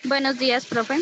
Buenos días, profe.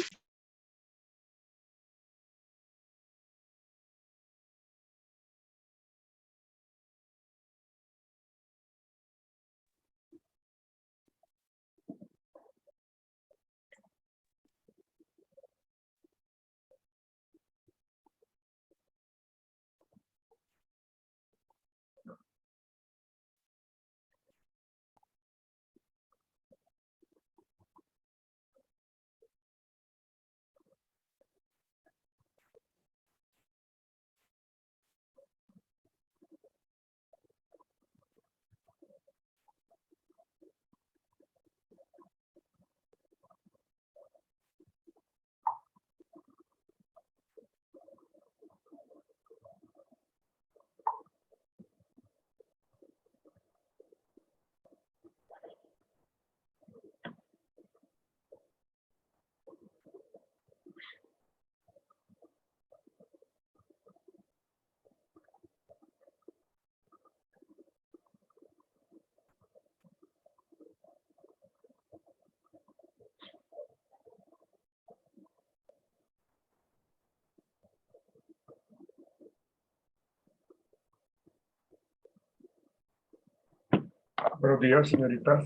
Buenos días, señoritas.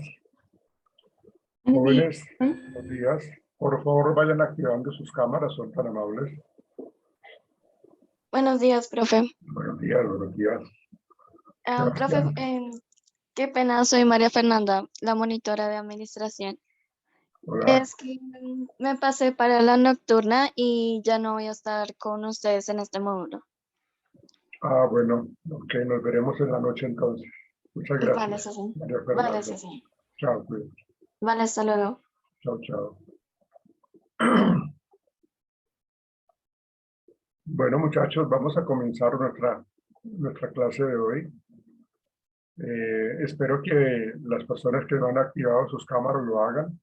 Jóvenes, buenos días. Por favor, vayan activando sus cámaras, son tan amables. Buenos días, profe. Buenos días, buenos días. Profe, qué pena, soy María Fernanda, la monitora de administración. Hola. Es que me pasé para la nocturna y ya no voy a estar con ustedes en este módulo. Ah, bueno, ok, nos veremos en la noche entonces. Muchas gracias. Vale, sí, sí. María Fernanda. Vale, sí, sí. Chao, cuídate. Vale, hasta luego. Chao, chao. Bueno, muchachos, vamos a comenzar nuestra clase de hoy. Espero que las personas que no han activado sus cámaras lo hagan.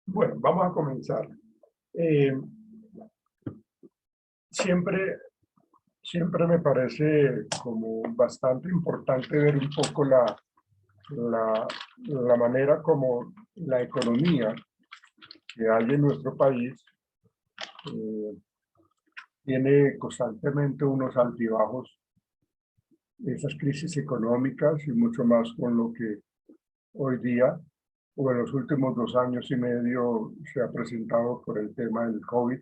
Bueno, vamos a comenzar. Siempre me parece como bastante importante ver un poco la manera como la economía que hay en nuestro país tiene constantemente unos altibajos, esas crisis económicas y mucho más con lo que hoy día o en los últimos 2 años y medio se ha presentado por el tema del COVID,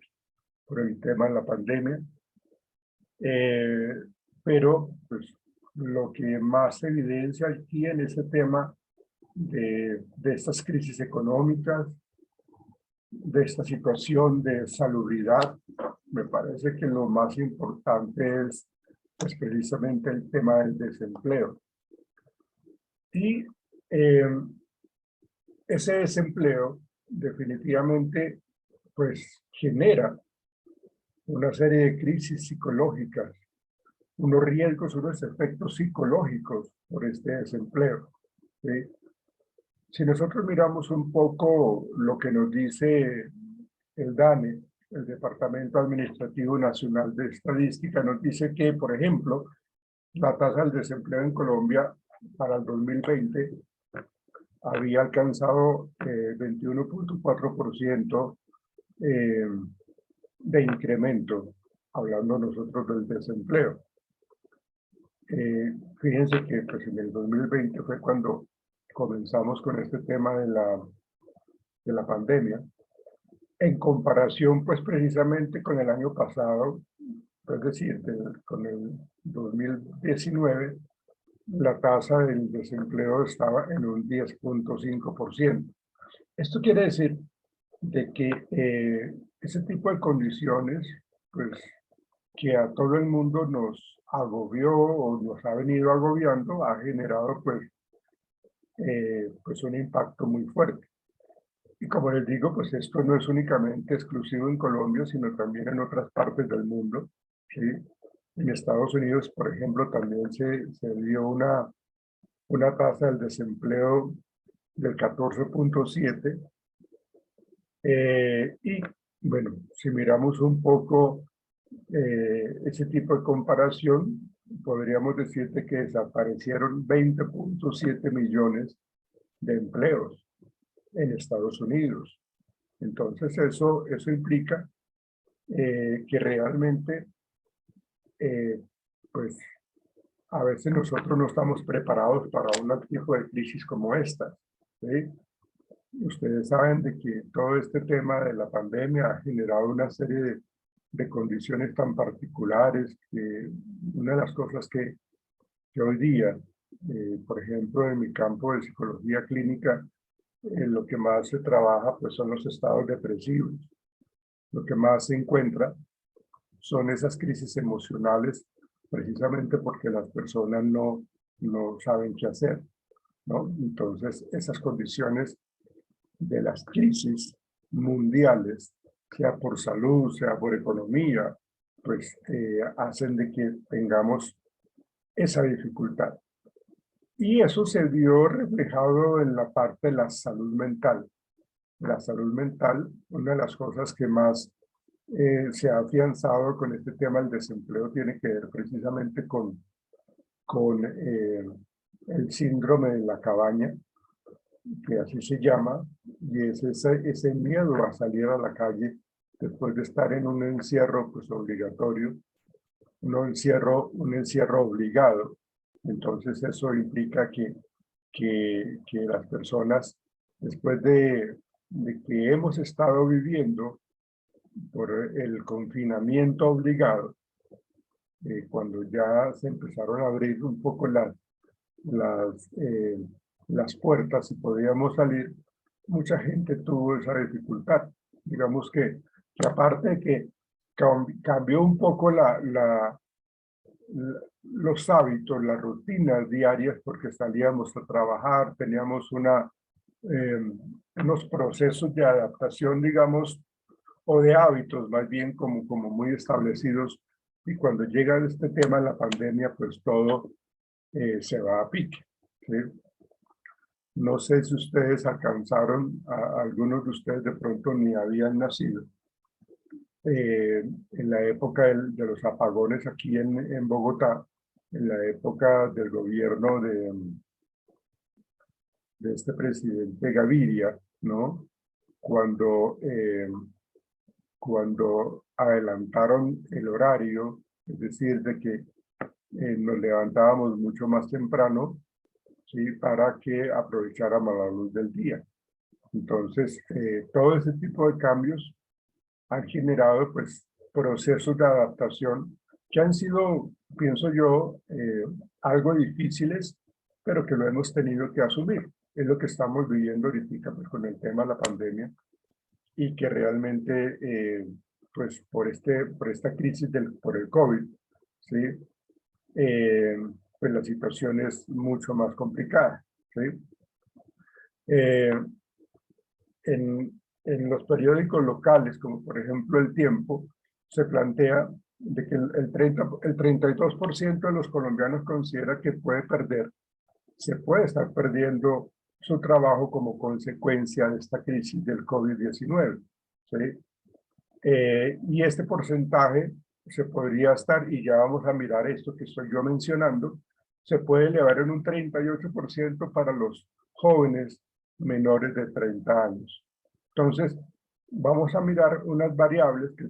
por el tema de la pandemia. Pero pues, lo que más evidencia aquí en ese tema de estas crisis económicas, de esta situación de salubridad, me parece que lo más importante es precisamente el tema del desempleo. Y ese desempleo definitivamente pues genera una serie de crisis psicológicas, unos riesgos, unos efectos psicológicos por este desempleo. ¿Sí? Si nosotros miramos un poco lo que nos dice el DANE, el Departamento Administrativo Nacional de Estadística, nos dice que, por ejemplo, la tasa del desempleo en Colombia para el 2020 había alcanzado 21.4% de incremento, hablando nosotros del desempleo. Fíjense que pues, en el 2020 fue cuando comenzamos con este tema de la pandemia, en comparación pues precisamente con el año pasado, es decir, con el 2019, la tasa del desempleo estaba en un 10.5%. Esto quiere decir de que ese tipo de condiciones, pues que a todo el mundo nos agobió o nos ha venido agobiando, ha generado pues un impacto muy fuerte. Y como les digo, pues esto no es únicamente exclusivo en Colombia, sino también en otras partes del mundo. ¿Sí? En Estados Unidos, por ejemplo, también se dio una tasa del desempleo del 14.7. Y bueno, si miramos un poco ese tipo de comparación, podríamos decirte que desaparecieron 20.7 millones de empleos en Estados Unidos. Entonces eso implica que realmente, pues a veces nosotros no estamos preparados para un tipo de crisis como esta, ¿sí? Ustedes saben de que todo este tema de la pandemia ha generado una serie de condiciones tan particulares que una de las cosas que hoy día, por ejemplo, en mi campo de psicología clínica, lo que más se trabaja pues son los estados depresivos. Lo que más se encuentra son esas crisis emocionales, precisamente porque las personas no saben qué hacer, ¿no? Entonces, esas condiciones de las crisis mundiales, sea por salud, sea por economía, pues hacen de que tengamos esa dificultad. Y eso se vio reflejado en la parte de la salud mental. La salud mental, una de las cosas que más se ha afianzado con este tema del desempleo tiene que ver precisamente con el síndrome de la cabaña, que así se llama, y es ese miedo a salir a la calle después de estar en un encierro pues obligatorio, un encierro obligado. Entonces eso implica que las personas, después de que hemos estado viviendo por el confinamiento obligado, cuando ya se empezaron a abrir un poco las puertas y podíamos salir, mucha gente tuvo esa dificultad. Digamos que aparte de que cambió un poco los hábitos, las rutinas diarias, porque salíamos a trabajar, teníamos unos procesos de adaptación, digamos, o de hábitos más bien como muy establecidos, y cuando llega este tema de la pandemia, pues todo se va a pique, ¿sí? No sé si ustedes alcanzaron, algunos de ustedes de pronto ni habían nacido, en la época de los apagones aquí en Bogotá, en la época del gobierno de este presidente Gaviria, ¿no? Cuando, cuando adelantaron el horario, es decir, de que nos levantábamos mucho más temprano, ¿sí? Para que aprovecháramos la luz del día. Entonces, todo ese tipo de cambios han generado pues procesos de adaptación que han sido, pienso yo, algo difíciles, pero que lo hemos tenido que asumir. Es lo que estamos viviendo ahorita pues, con el tema de la pandemia, y que realmente, pues por esta crisis por el COVID, ¿sí? Pues la situación es mucho más complicada, ¿sí? Eh, en los periódicos locales, como por ejemplo El Tiempo, se plantea de que el 32% de los colombianos considera que se puede estar perdiendo su trabajo como consecuencia de esta crisis del COVID-19, ¿sí? Y este porcentaje se podría estar, y ya vamos a mirar esto que estoy yo mencionando, se puede elevar en un 38% para los jóvenes menores de 30 años. Entonces, vamos a mirar unas variables que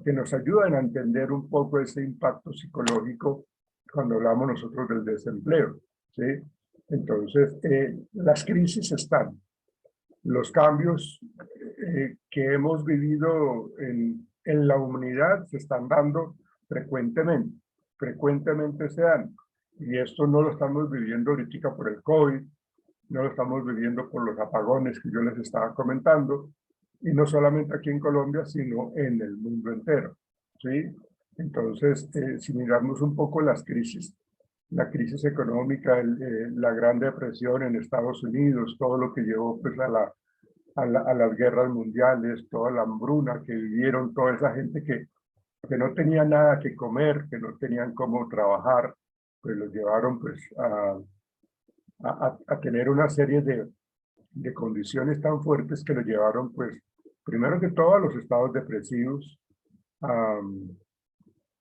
que nos ayudan a entender un poco ese impacto psicológico cuando hablamos nosotros del desempleo, ¿sí? Entonces, las crisis están, los cambios que hemos vivido en la humanidad se están dando frecuentemente se dan. Y esto no lo estamos viviendo ahorita por el COVID, no lo estamos viviendo por los apagones que yo les estaba comentando, y no solamente aquí en Colombia, sino en el mundo entero, ¿sí? Entonces, si miramos un poco la crisis económica, la Gran Depresión en Estados Unidos, todo lo que llevó pues, a las guerras mundiales, toda la hambruna que vivieron, toda esa gente que no tenía nada que comer, que no tenían cómo trabajar, pues los llevaron pues a tener una serie de condiciones tan fuertes que los llevaron pues primero que todo a los estados depresivos, a,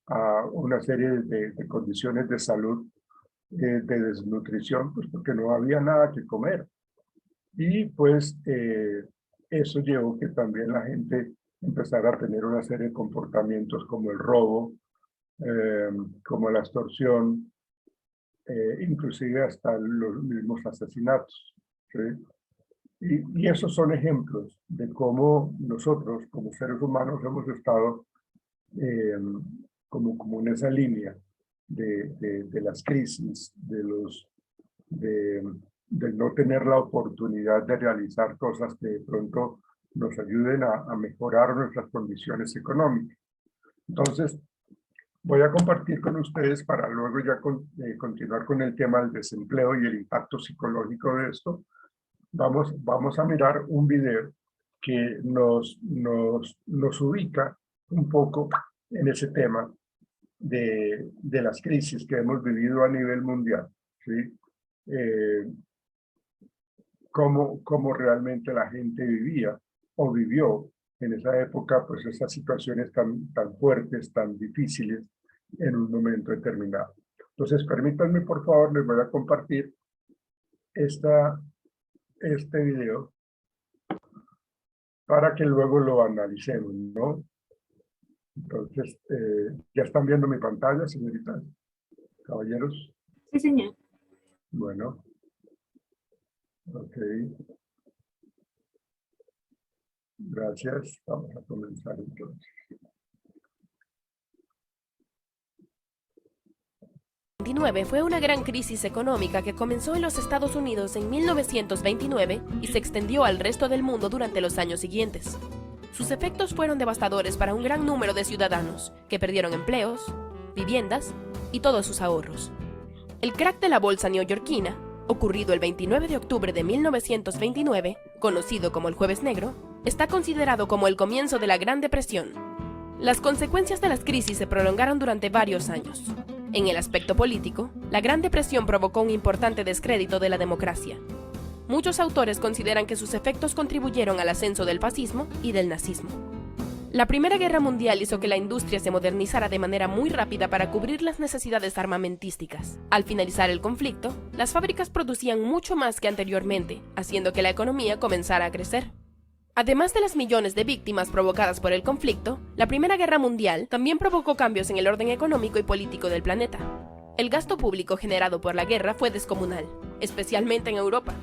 a una serie de condiciones de salud, de desnutrición, pues porque no había nada que comer. Y pues eso llevó que también la gente empezara a tener una serie de comportamientos como el robo, como la extorsión, inclusive hasta los mismos asesinatos, ¿sí? Y esos son ejemplos de cómo nosotros, como seres humanos, hemos estado como en esa línea de las crisis, de no tener la oportunidad de realizar cosas que de pronto nos ayuden a mejorar nuestras condiciones económicas. Entonces, voy a compartir con ustedes para luego ya continuar con el tema del desempleo y el impacto psicológico de esto. Vamos a mirar un video que nos ubica un poco en ese tema de las crisis que hemos vivido a nivel mundial, ¿sí? Cómo realmente la gente vivía o vivió en esa época, pues esas situaciones tan fuertes, tan difíciles en un momento determinado. Entonces, permítanme, por favor, les voy a compartir este video para que luego lo analicemos, ¿no? Entonces, ¿ya están viendo mi pantalla, señoritas? Caballeros. Sí, señor. Bueno. Ok. Gracias. Vamos a comenzar entonces. Fue una gran crisis económica que comenzó en los Estados Unidos en 1929 y se extendió al resto del mundo durante los años siguientes. Sus efectos fueron devastadores para un gran número de ciudadanos, que perdieron empleos, viviendas y todos sus ahorros. El crack de la bolsa neoyorquina, ocurrido el 29 de octubre de 1929, conocido como el Jueves Negro, está considerado como el comienzo de la Gran Depresión. Las consecuencias de las crisis se prolongaron durante varios años. En el aspecto político, la Gran Depresión provocó un importante descrédito de la democracia. Muchos autores consideran que sus efectos contribuyeron al ascenso del fascismo y del nazismo. La Primera Guerra Mundial hizo que la industria se modernizara de manera muy rápida para cubrir las necesidades armamentísticas. Al finalizar el conflicto, las fábricas producían mucho más que anteriormente, haciendo que la economía comenzara a crecer. Además de las millones de víctimas provocadas por el conflicto, la Primera Guerra Mundial también provocó cambios en el orden económico y político del planeta. El gasto público generado por la guerra fue descomunal, especialmente en Europa.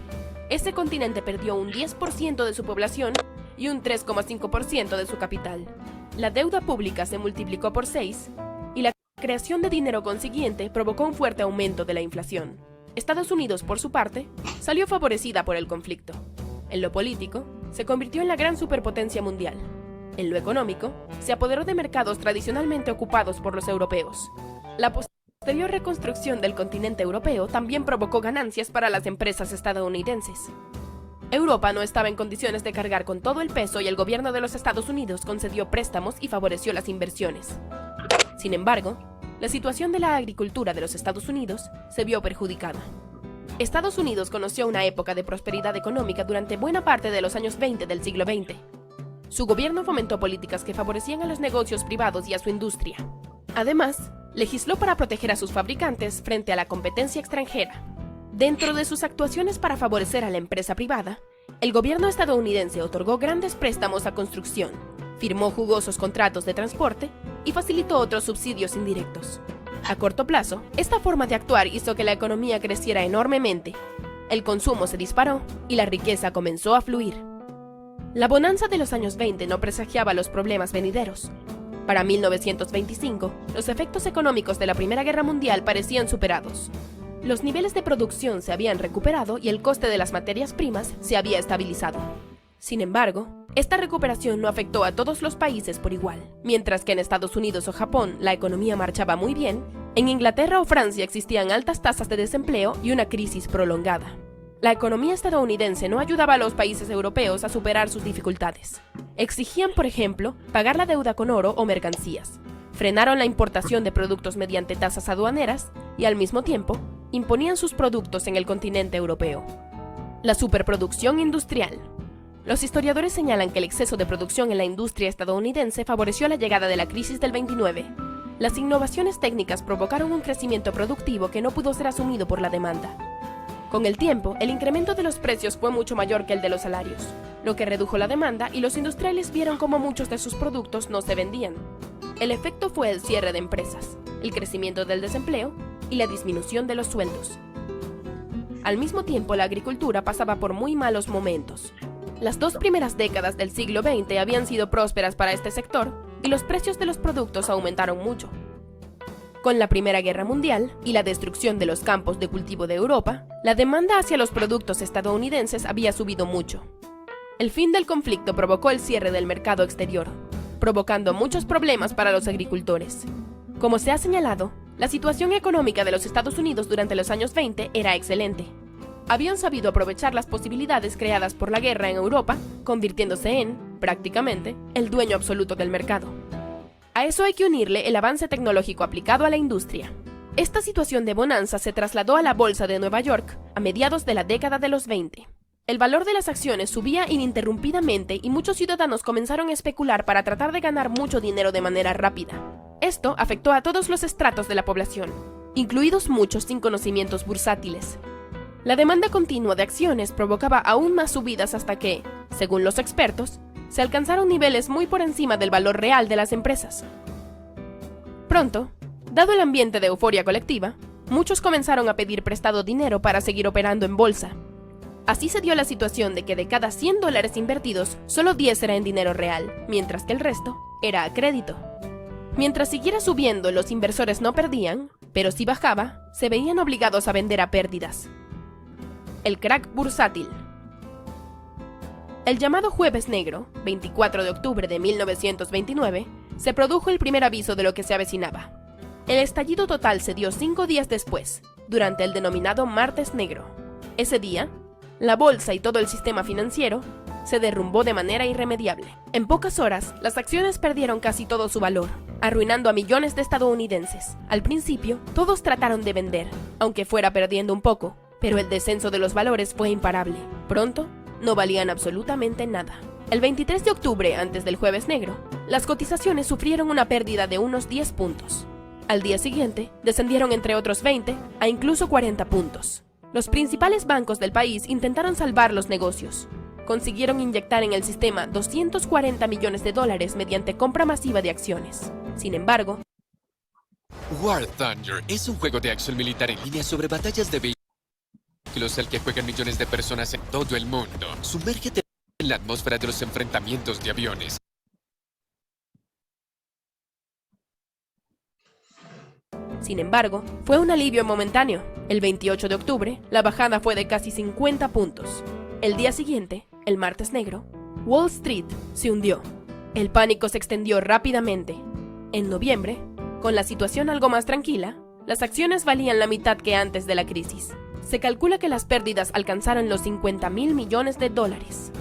Ese continente perdió un 10% de su población y un 3,5% de su capital. La deuda pública se multiplicó por 6 y la creación de dinero consiguiente provocó un fuerte aumento de la inflación. Estados Unidos, por su parte, salió favorecida por el conflicto. En lo político, se convirtió en la gran superpotencia mundial. En lo económico, se apoderó de mercados tradicionalmente ocupados por los europeos. La posterior reconstrucción del continente europeo también provocó ganancias para las empresas estadounidenses. Europa no estaba en condiciones de cargar con todo el peso y el gobierno de los Estados Unidos concedió préstamos y favoreció las inversiones. Sin embargo, la situación de la agricultura de los Estados Unidos se vio perjudicada. Estados Unidos conoció una época de prosperidad económica durante buena parte de los años 20 del siglo XX. Su gobierno fomentó políticas que favorecían a los negocios privados y a su industria. Además, legisló para proteger a sus fabricantes frente a la competencia extranjera. Dentro de sus actuaciones para favorecer a la empresa privada, el gobierno estadounidense otorgó grandes préstamos a construcción, firmó jugosos contratos de transporte y facilitó otros subsidios indirectos. A corto plazo, esta forma de actuar hizo que la economía creciera enormemente. El consumo se disparó y la riqueza comenzó a fluir. La bonanza de los años 20 no presagiaba los problemas venideros. Para 1925, los efectos económicos de la Primera Guerra Mundial parecían superados. Los niveles de producción se habían recuperado y el coste de las materias primas se había estabilizado. Sin embargo, esta recuperación no afectó a todos los países por igual. Mientras que en Estados Unidos o Japón la economía marchaba muy bien, en Inglaterra o Francia existían altas tasas de desempleo y una crisis prolongada. La economía estadounidense no ayudaba a los países europeos a superar sus dificultades. Exigían, por ejemplo, pagar la deuda con oro o mercancías. Frenaron la importación de productos mediante tasas aduaneras y, al mismo tiempo, imponían sus productos en el continente europeo. La superproducción industrial. Los historiadores señalan que el exceso de producción en la industria estadounidense favoreció la llegada de la crisis del 29. Las innovaciones técnicas provocaron un crecimiento productivo que no pudo ser asumido por la demanda. Con el tiempo, el incremento de los precios fue mucho mayor que el de los salarios, lo que redujo la demanda y los industriales vieron cómo muchos de sus productos no se vendían. El efecto fue el cierre de empresas, el crecimiento del desempleo y la disminución de los sueldos. Al mismo tiempo, la agricultura pasaba por muy malos momentos. Las 2 primeras décadas del siglo XX habían sido prósperas para este sector y los precios de los productos aumentaron mucho. Con la Primera Guerra Mundial y la destrucción de los campos de cultivo de Europa, la demanda hacia los productos estadounidenses había subido mucho. El fin del conflicto provocó el cierre del mercado exterior, provocando muchos problemas para los agricultores. Como se ha señalado, la situación económica de los Estados Unidos durante los años 20 era excelente. Habían sabido aprovechar las posibilidades creadas por la guerra en Europa, convirtiéndose en, prácticamente, el dueño absoluto del mercado. A eso hay que unirle el avance tecnológico aplicado a la industria. Esta situación de bonanza se trasladó a la bolsa de Nueva York a mediados de la década de los 20. El valor de las acciones subía ininterrumpidamente y muchos ciudadanos comenzaron a especular para tratar de ganar mucho dinero de manera rápida. Esto afectó a todos los estratos de la población, incluidos muchos sin conocimientos bursátiles. La demanda continua de acciones provocaba aún más subidas hasta que, según los expertos, se alcanzaron niveles muy por encima del valor real de las empresas. Pronto, dado el ambiente de euforia colectiva, muchos comenzaron a pedir prestado dinero para seguir operando en bolsa. Así se dio la situación de que de cada $100 invertidos, solo 10 era en dinero real, mientras que el resto era a crédito. Mientras siguiera subiendo, los inversores no perdían, pero si bajaba, se veían obligados a vender a pérdidas. El crack bursátil. El llamado Jueves Negro, 24 de octubre de 1929, se produjo el primer aviso de lo que se avecinaba. El estallido total se dio 5 días después, durante el denominado Martes Negro. Ese día, la bolsa y todo el sistema financiero se derrumbó de manera irremediable. En pocas horas, las acciones perdieron casi todo su valor, arruinando a millones de estadounidenses. Al principio, todos trataron de vender, aunque fuera perdiendo un poco, pero el descenso de los valores fue imparable. Pronto, no valían absolutamente nada. El 23 de octubre, antes del Jueves Negro, las cotizaciones sufrieron una pérdida de unos 10 puntos. Al día siguiente, descendieron entre otros 20 a incluso 40 puntos. Los principales bancos del país intentaron salvar los negocios. Consiguieron inyectar en el sistema $240 millones mediante compra masiva de acciones. Sin embargo, War Thunder es un juego de acción militar en línea sobre batallas de vehículos al que juegan millones de personas en todo el mundo. Sumérgete en la atmósfera de los enfrentamientos de aviones. Sin embargo, fue un alivio momentáneo. El 28 de octubre, la bajada fue de casi 50 puntos. El día siguiente, el Martes Negro, Wall Street se hundió. El pánico se extendió rápidamente. En noviembre, con la situación algo más tranquila, las acciones valían la mitad que antes de la crisis. Se calcula que las pérdidas alcanzaron los $50.000 millones.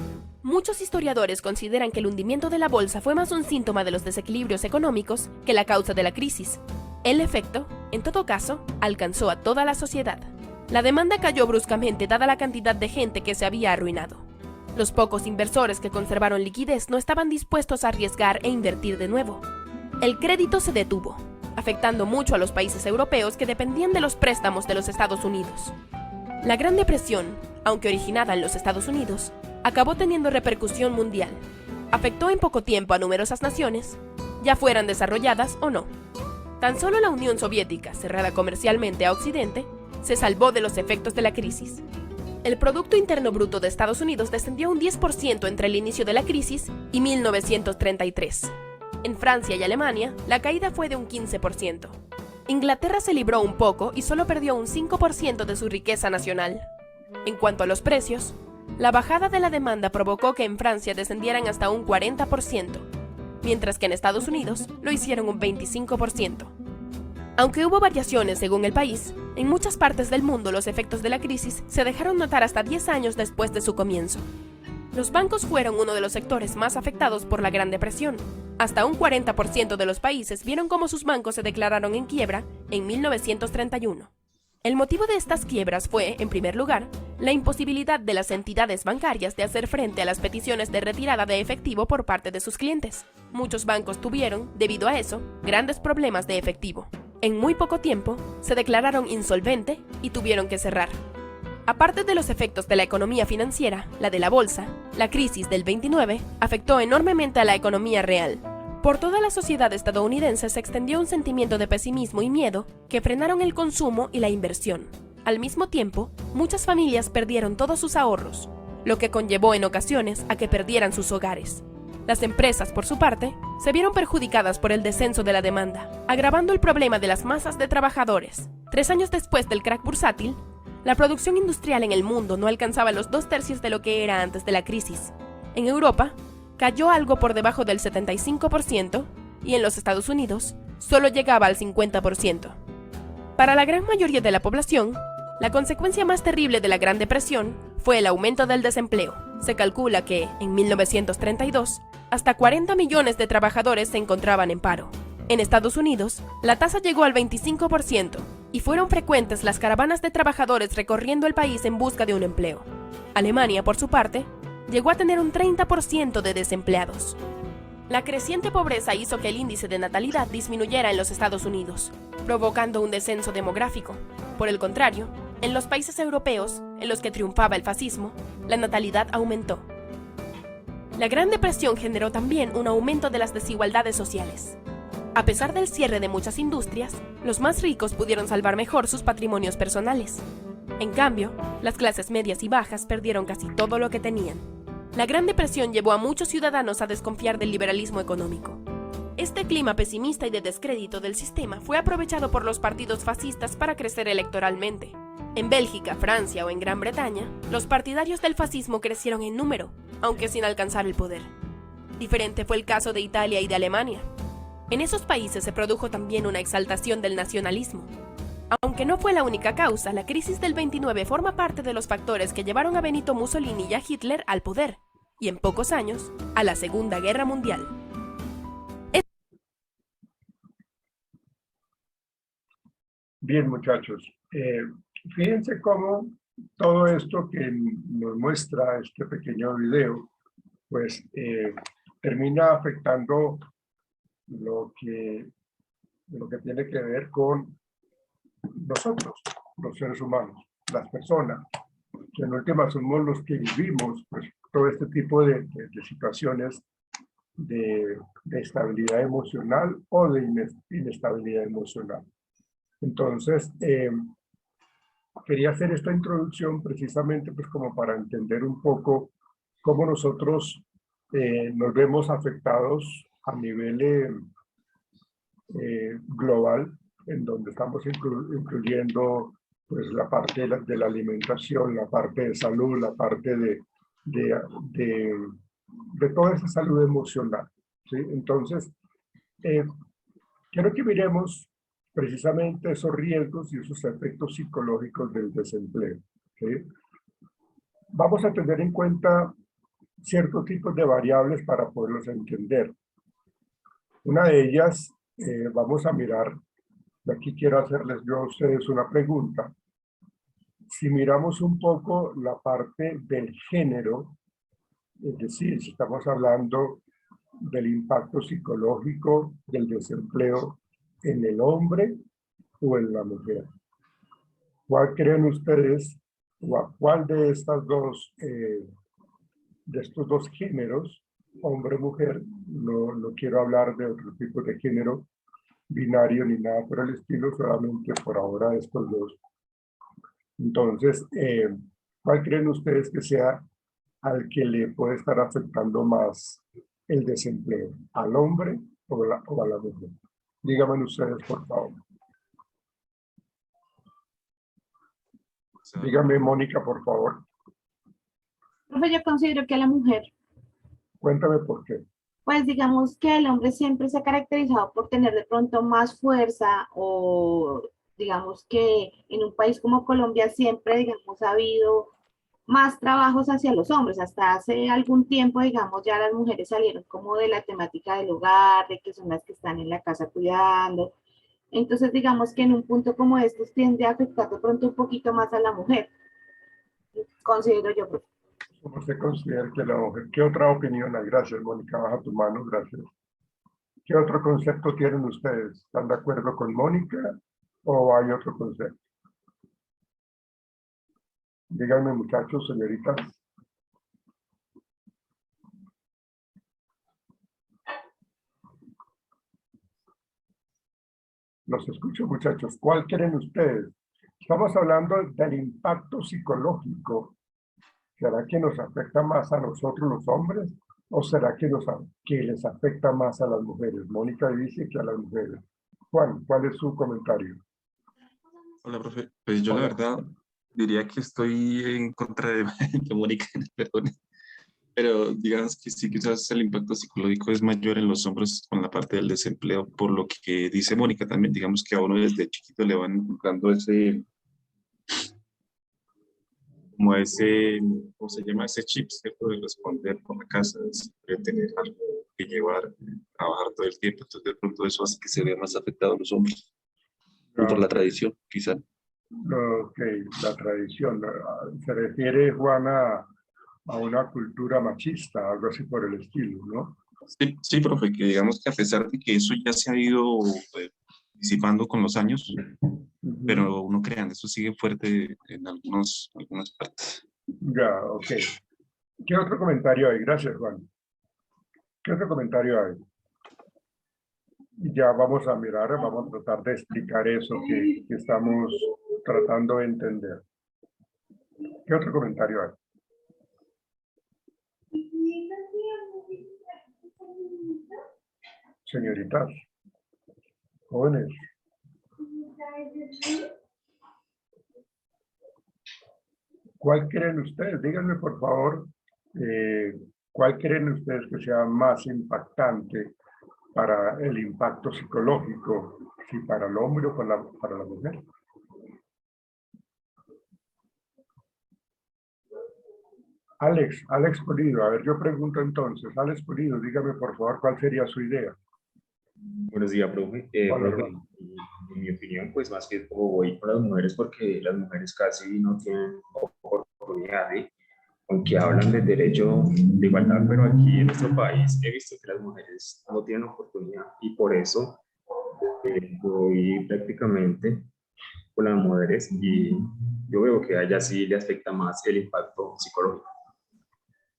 Muchos historiadores consideran que el hundimiento de la bolsa fue más un síntoma de los desequilibrios económicos que la causa de la crisis. El efecto, en todo caso, alcanzó a toda la sociedad. La demanda cayó bruscamente dada la cantidad de gente que se había arruinado. Los pocos inversores que conservaron liquidez no estaban dispuestos a arriesgar e invertir de nuevo. El crédito se detuvo, afectando mucho a los países europeos que dependían de los préstamos de los Estados Unidos. La Gran Depresión, aunque originada en los Estados Unidos, acabó teniendo repercusión mundial. Afectó en poco tiempo a numerosas naciones, ya fueran desarrolladas o no. Tan solo la Unión Soviética, cerrada comercialmente a Occidente, se salvó de los efectos de la crisis. El Producto Interno Bruto de Estados Unidos descendió un 10% entre el inicio de la crisis y 1933. En Francia y Alemania, la caída fue de un 15%. Inglaterra se libró un poco y solo perdió un 5% de su riqueza nacional. En cuanto a los precios, la bajada de la demanda provocó que en Francia descendieran hasta un 40%, mientras que en Estados Unidos lo hicieron un 25%. Aunque hubo variaciones según el país, en muchas partes del mundo los efectos de la crisis se dejaron notar hasta 10 años después de su comienzo. Los bancos fueron uno de los sectores más afectados por la Gran Depresión. Hasta un 40% de los países vieron cómo sus bancos se declararon en quiebra en 1931. El motivo de estas quiebras fue, en primer lugar, la imposibilidad de las entidades bancarias de hacer frente a las peticiones de retirada de efectivo por parte de sus clientes. Muchos bancos tuvieron, debido a eso, grandes problemas de efectivo. En muy poco tiempo, se declararon insolvente y tuvieron que cerrar. Aparte de los efectos de la economía financiera, la de la bolsa, la crisis del 29 afectó enormemente a la economía real. Por toda la sociedad estadounidense se extendió un sentimiento de pesimismo y miedo que frenaron el consumo y la inversión. Al mismo tiempo, muchas familias perdieron todos sus ahorros, lo que conllevó en ocasiones a que perdieran sus hogares. Las empresas, por su parte, se vieron perjudicadas por el descenso de la demanda, agravando el problema de las masas de trabajadores. 3 años después del crack bursátil, la producción industrial en el mundo no alcanzaba los 2/3 de lo que era antes de la crisis. En Europa, cayó algo por debajo del 75% y en los Estados Unidos solo llegaba al 50%. Para la gran mayoría de la población, la consecuencia más terrible de la Gran Depresión fue el aumento del desempleo. Se calcula que, en 1932, hasta 40 millones de trabajadores se encontraban en paro. En Estados Unidos, la tasa llegó al 25% y fueron frecuentes las caravanas de trabajadores recorriendo el país en busca de un empleo. Alemania, por su parte, llegó a tener un 30% de desempleados. La creciente pobreza hizo que el índice de natalidad disminuyera en los Estados Unidos, provocando un descenso demográfico. Por el contrario, en los países europeos, en los que triunfaba el fascismo, la natalidad aumentó. La Gran Depresión generó también un aumento de las desigualdades sociales. A pesar del cierre de muchas industrias, los más ricos pudieron salvar mejor sus patrimonios personales. En cambio, las clases medias y bajas perdieron casi todo lo que tenían. La Gran Depresión llevó a muchos ciudadanos a desconfiar del liberalismo económico. Este clima pesimista y de descrédito del sistema fue aprovechado por los partidos fascistas para crecer electoralmente. En Bélgica, Francia o en Gran Bretaña, los partidarios del fascismo crecieron en número, aunque sin alcanzar el poder. Diferente fue el caso de Italia y de Alemania. En esos países se produjo también una exaltación del nacionalismo. Aunque no fue la única causa, la crisis del 29 forma parte de los factores que llevaron a Benito Mussolini y a Hitler al poder, y en pocos años, a la Segunda Guerra Mundial. Bien, muchachos, fíjense cómo todo esto que nos muestra este pequeño video, pues termina afectando lo que tiene que ver con nosotros, los seres humanos, las personas, que en última somos los que vivimos pues, todo este tipo de situaciones de estabilidad emocional o de inestabilidad emocional. Entonces, quería hacer esta introducción precisamente pues como para entender un poco cómo nosotros nos vemos afectados a nivel global, en donde estamos incluyendo pues la parte de la alimentación, la parte de salud, la parte de toda esa salud emocional, ¿sí? Entonces, quiero que miremos precisamente esos riesgos y esos efectos psicológicos del desempleo, ¿sí? Vamos a tener en cuenta ciertos tipos de variables para poderlos entender. Una de ellas, vamos a mirar, y aquí quiero hacerles yo a ustedes una pregunta. Si miramos un poco la parte del género, es decir, si estamos hablando del impacto psicológico del desempleo en el hombre o en la mujer. ¿Cuál creen ustedes o a cuál de estas dos, de estos dos géneros, hombre-mujer, no quiero hablar de otro tipo de género binario ni nada por el estilo, solamente por ahora de estos dos? Entonces, ¿cuál creen ustedes que sea al que le puede estar afectando más el desempleo? ¿Al hombre o a la mujer? Díganme ustedes, por favor. Dígame, Mónica, por favor. Profe, yo considero que a la mujer, Cuéntame por qué. pues digamos que el hombre siempre se ha caracterizado por tener de pronto más fuerza o digamos que en un país como Colombia siempre, digamos, ha habido más trabajos hacia los hombres. Hasta hace algún tiempo, digamos, ya las mujeres salieron como de la temática del hogar, de que son las que están en la casa cuidando. Entonces, digamos que en un punto como estos tiende a afectar de pronto un poquito más a la mujer, considero yo, profe. ¿Cómo usted considera que la mujer? ¿Qué otra opinión hay? Gracias, Mónica, baja tu mano, gracias. ¿Qué otro concepto tienen ustedes? ¿Están de acuerdo con Mónica o hay otro concepto? Díganme, muchachos, señoritas. Los escucho, muchachos. ¿Cuál quieren ustedes? Estamos hablando del impacto psicológico. ¿Será que nos afecta más a nosotros los hombres o será que les afecta más a las mujeres? Mónica dice que a las mujeres. Juan, ¿cuál es su comentario? Hola, profe. Pues yo la Hola. verdad diría que estoy en contra de, de Mónica, perdón. Pero digamos que sí, quizás el impacto psicológico es mayor en los hombres con la parte del desempleo, por lo que dice Mónica también, digamos que a uno desde chiquito le van inculcando ese, como ese, ¿cómo se llama? Ese chip, ¿cierto? De responder por la casa, de tener algo que llevar, trabajar todo el tiempo, entonces de pronto eso hace que se vea más afectado a los hombres, o por la tradición, quizá. Ok, la tradición. Se refiere, Juan, a una cultura machista, algo así por el estilo, ¿no? Sí, sí, profe, que digamos que a pesar de que eso ya se ha ido disipando con los años, pero no crean, eso sigue fuerte en algunas partes. Ya, ok. ¿Qué otro comentario hay? Gracias, Juan. ¿Qué otro comentario hay? Ya vamos a mirar, vamos a tratar de explicar eso que estamos tratando de entender. ¿Qué otro comentario hay? Señoritas, jóvenes. ¿Cuál creen ustedes? Díganme, por favor, ¿cuál creen ustedes que sea más impactante para el impacto psicológico, si para el hombre o para la mujer? Alex Pulido, a ver, yo pregunto entonces, Alex Pulido, dígame por favor cuál sería su idea. Buenos días, profe. Hola, Profe, hermano. en mi opinión, pues más que todo voy por las mujeres porque las mujeres casi no tienen oportunidad, ¿eh? Aunque hablan del derecho de igualdad, pero aquí en nuestro país he visto que las mujeres no tienen oportunidad y por eso voy prácticamente con las mujeres y yo veo que a ellas sí le afecta más el impacto psicológico.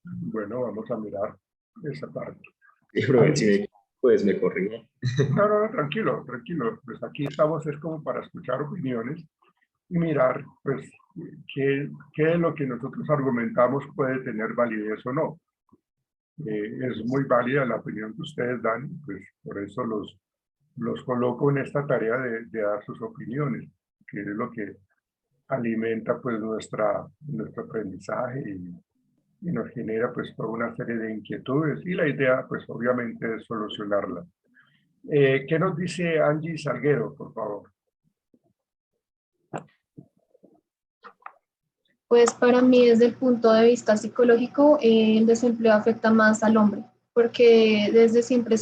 Bueno, vamos a mirar esa parte. Y profe, si me, pues me corrijo. No, tranquilo, tranquilo. Pues aquí estamos, es como para escuchar opiniones y mirar, pues, qué de lo que nosotros argumentamos puede tener validez o no. Es muy válida la opinión que ustedes dan, pues por eso los coloco en esta tarea de dar sus opiniones, que es lo que alimenta pues nuestro aprendizaje y nos genera pues toda una serie de inquietudes y la idea pues obviamente es solucionarla. ¿Qué nos dice Angie Salguero, por favor? Pues para mí, desde el punto de vista psicológico, el desempleo afecta más al hombre, porque desde siempre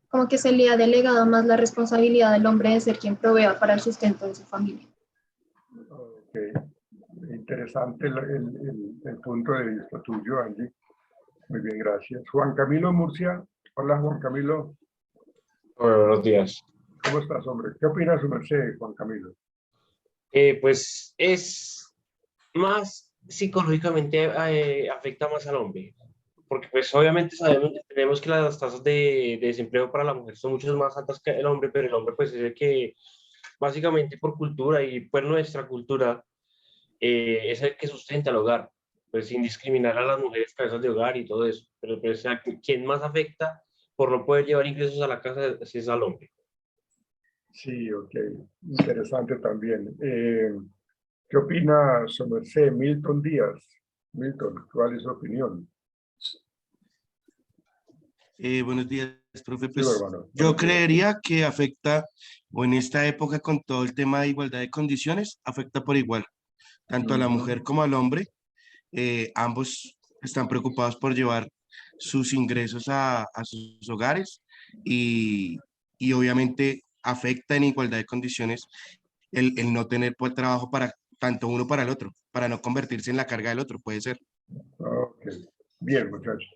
como que se le ha delegado más la responsabilidad del hombre de ser quien provea para el sustento de su familia. Okay. Interesante el punto de vista tuyo, Angie. Muy bien, gracias. Juan Camilo Murcia. Hola, Juan Camilo. Hola, buenos días. ¿Cómo estás, hombre? ¿Qué opinas, su merced, Juan Camilo? Pues es más psicológicamente afecta más al hombre, porque pues obviamente tenemos que las tasas de desempleo para la mujer son mucho más altas que el hombre, pero el hombre pues es el que básicamente por cultura y por nuestra cultura es el que sustenta el hogar, pues sin discriminar a las mujeres cabezas de hogar y todo eso, pero pues a quien más afecta por no poder llevar ingresos a la casa es al hombre. Sí, ok. Interesante también. ¿Qué opina su merced Milton Díaz? Milton, ¿cuál es su opinión? Buenos días, profe. Sí, Pues hermano. yo creería que afecta, o en esta época con todo el tema de igualdad de condiciones, afecta por igual, tanto a la mujer como al hombre. Ambos están preocupados por llevar sus ingresos a sus hogares y obviamente afecta en igualdad de condiciones el no tener pues, trabajo para tanto uno para el otro, para no convertirse en la carga del otro, puede ser. Ok, bien, muchachos.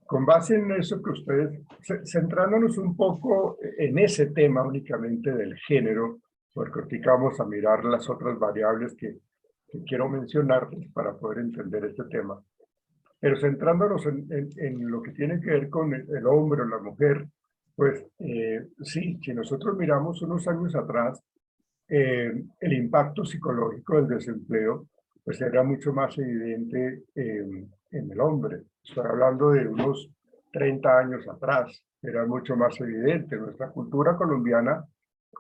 Con base en eso que ustedes, centrándonos un poco en ese tema únicamente del género, porque ahorita vamos a mirar las otras variables que quiero mencionar para poder entender este tema. Pero centrándonos en lo que tiene que ver con el hombre o la mujer, pues sí, si nosotros miramos unos años atrás, el impacto psicológico del desempleo pues era mucho más evidente en el hombre. Estoy hablando de unos 30 años atrás, era mucho más evidente. Nuestra cultura colombiana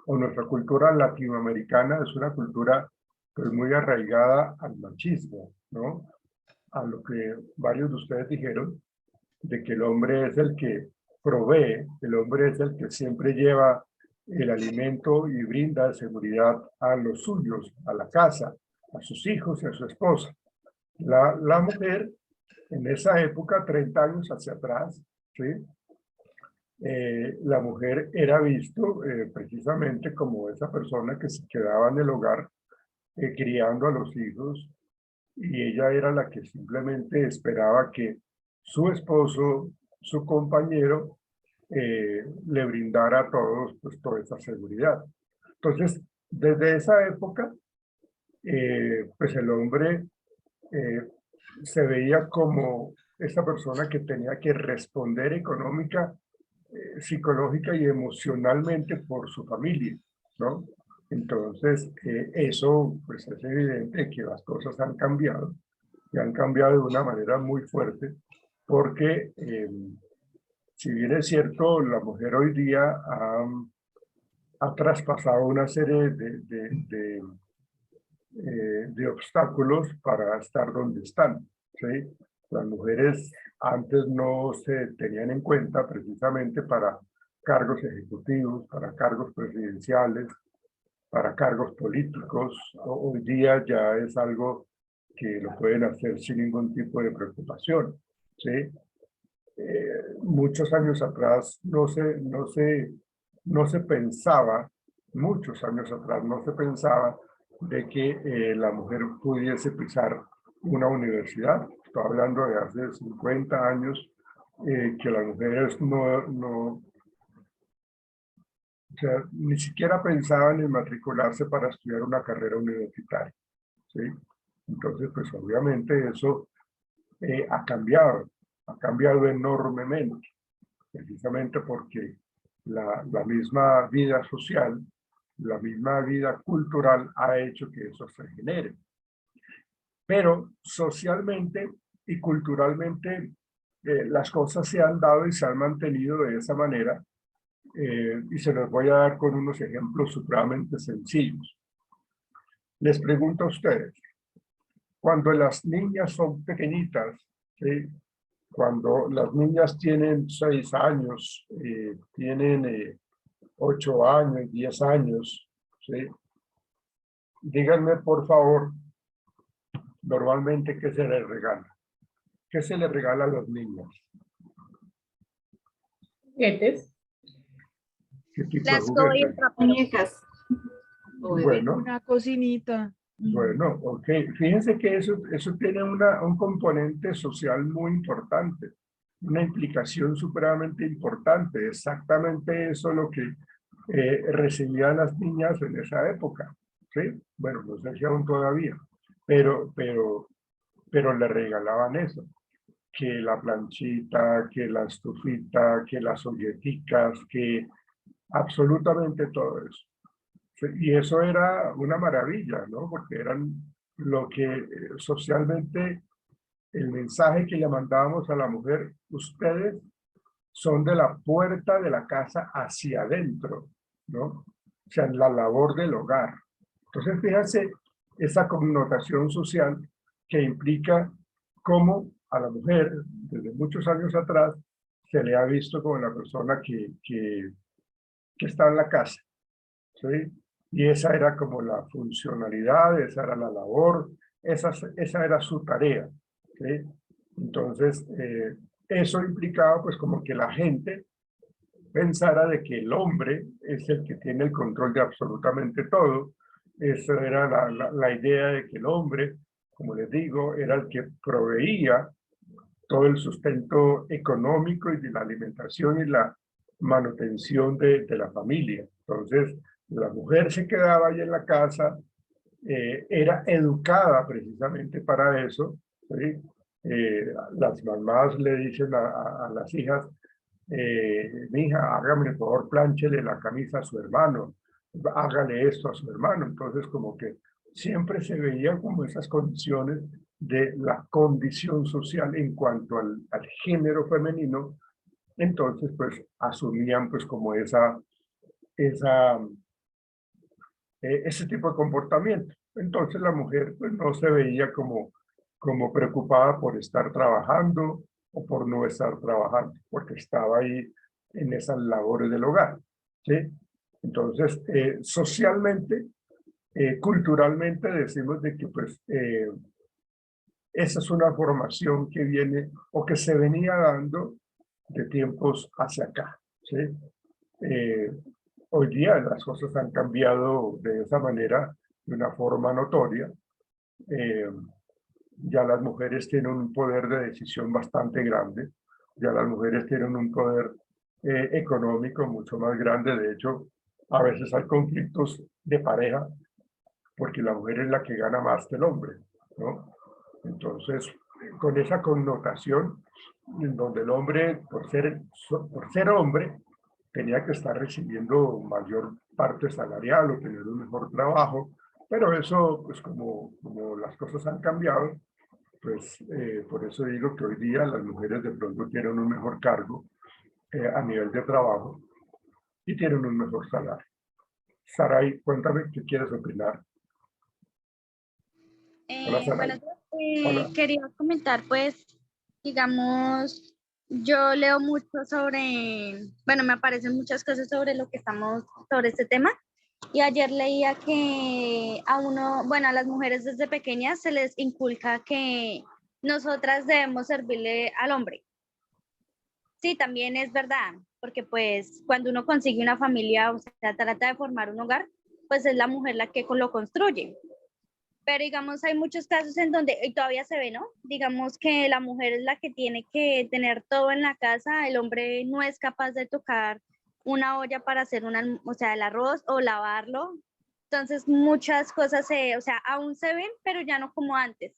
o nuestra cultura latinoamericana es una cultura pues, muy arraigada al machismo, ¿no? A lo que varios de ustedes dijeron, de que el hombre es el que provee, el hombre es el que siempre lleva el alimento y brinda seguridad a los suyos, a la casa, a sus hijos y a su esposa. La mujer, en esa época, 30 años hacia atrás, ¿sí? La mujer era visto precisamente como esa persona que se quedaba en el hogar criando a los hijos, y ella era la que simplemente esperaba que su esposo, su compañero, le brindara a todos pues, toda esa seguridad. Entonces, desde esa época, pues el hombre se veía como esa persona que tenía que responder económica, psicológica y emocionalmente por su familia, ¿no? Entonces, eso pues es evidente que las cosas han cambiado y han cambiado de una manera muy fuerte porque si bien es cierto, la mujer hoy día ha traspasado una serie de obstáculos para estar donde están, ¿sí? Las mujeres antes no se tenían en cuenta precisamente para cargos ejecutivos, para cargos presidenciales, para cargos políticos. Hoy día ya es algo que lo pueden hacer sin ningún tipo de preocupación, ¿sí? Muchos años atrás no se pensaba, muchos años atrás no se pensaba de que la mujer pudiese pisar una universidad. Estoy hablando de hace 50 años que las mujeres o sea, ni siquiera pensaban en matricularse para estudiar una carrera universitaria, ¿sí? Entonces, pues obviamente eso ha cambiado enormemente, precisamente porque la misma vida social, la misma vida cultural ha hecho que eso se genere. Pero socialmente y culturalmente las cosas se han dado y se han mantenido de esa manera, y se los voy a dar con unos ejemplos supremamente sencillos. Les pregunto a ustedes, cuando las niñas son pequeñitas, ¿sí? Cuando las niñas tienen 6 años, tienen 8 años, 10 años, ¿sí? Díganme, por favor, normalmente, ¿qué se les regala? ¿Qué se les regala a los niños? Juguetes. ¿Qué tipo de Las juguetes? Muñecas. Bueno, Una cocinita. bueno, ok. Fíjense que eso tiene un componente social muy importante, una implicación supremamente importante. Exactamente eso es lo que recibían las niñas en esa época, ¿sí? Bueno, no sé si aún todavía, pero le regalaban eso, que la planchita, que la estufita, que las olleticas, que absolutamente todo eso. Sí, y eso era una maravilla, ¿no? Porque eran lo que socialmente, el mensaje que le mandábamos a la mujer, ustedes son de la puerta de la casa hacia adentro, ¿no? O sea, la labor del hogar. Entonces, fíjense esa connotación social que implica cómo a la mujer, desde muchos años atrás, se le ha visto como la persona que está en la casa, ¿sí? Y esa era como la funcionalidad, esa era la labor, esa era su tarea, ¿sí? Entonces, eso implicaba pues como que la gente pensara de que el hombre es el que tiene el control de absolutamente todo. Esa era la idea de que el hombre, como les digo, era el que proveía todo el sustento económico y de la alimentación y la manutención de la familia. Entonces, la mujer se quedaba ahí en la casa, era educada precisamente para eso, ¿sí? Las mamás le dicen a las hijas, mija, hágame el favor, plánchele la camisa a su hermano, hágale esto a su hermano. Entonces, como que siempre se veían como esas condiciones de la condición social en cuanto al género femenino. Entonces, pues, asumían pues como ese tipo de comportamiento. Entonces la mujer pues no se veía como preocupada por estar trabajando o por no estar trabajando, porque estaba ahí en esas labores del hogar, ¿sí? Entonces, socialmente, culturalmente decimos de que pues esa es una formación que viene o que se venía dando de tiempos hacia acá, ¿sí? Hoy día las cosas han cambiado de esa manera, de una forma notoria. Ya las mujeres tienen un poder de decisión bastante grande, ya las mujeres tienen un poder económico mucho más grande. De hecho, a veces hay conflictos de pareja porque la mujer es la que gana más que el hombre, ¿no? Entonces, con esa connotación, en donde el hombre, por ser hombre, tenía que estar recibiendo mayor parte salarial o tener un mejor trabajo, pero eso, pues como las cosas han cambiado, pues por eso digo que hoy día las mujeres de pronto tienen un mejor cargo a nivel de trabajo y tienen un mejor salario. Saray, cuéntame qué quieres opinar. Hola, Saray. Hola. Quería comentar, pues, digamos, yo leo mucho sobre, bueno, me aparecen muchas cosas sobre lo que estamos, sobre este tema. Y ayer leía que a uno, bueno, a las mujeres desde pequeñas se les inculca que nosotras debemos servirle al hombre. Sí, también es verdad, porque pues cuando uno consigue una familia, o sea, trata de formar un hogar, pues es la mujer la que lo construye. Pero digamos, hay muchos casos en donde, y todavía se ve, ¿no? Digamos que la mujer es la que tiene que tener todo en la casa, el hombre no es capaz de tocar una olla para hacer o sea, el arroz o lavarlo. Entonces, muchas cosas o sea, aún se ven, pero ya no como antes.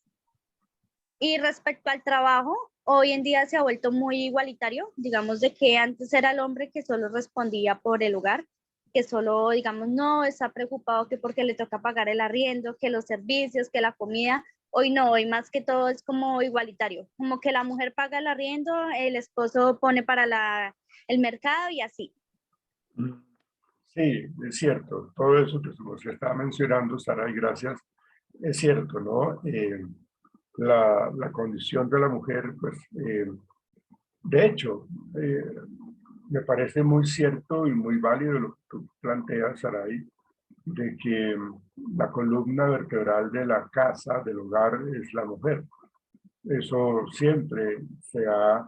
Y respecto al trabajo, hoy en día se ha vuelto muy igualitario, digamos, de que antes era el hombre que solo respondía por el hogar, que solo, digamos, no está preocupado que porque le toca pagar el arriendo, que los servicios, que la comida. Hoy no, hoy más que todo es como igualitario, como que la mujer paga el arriendo, el esposo pone para el mercado y así. Sí, es cierto. Todo eso que se está mencionando, Sara, y gracias, es cierto, ¿no? La condición de la mujer, pues, de hecho, me parece muy cierto y muy válido lo que tú planteas, Saray, de que la columna vertebral de la casa, del hogar, es la mujer. Eso siempre se ha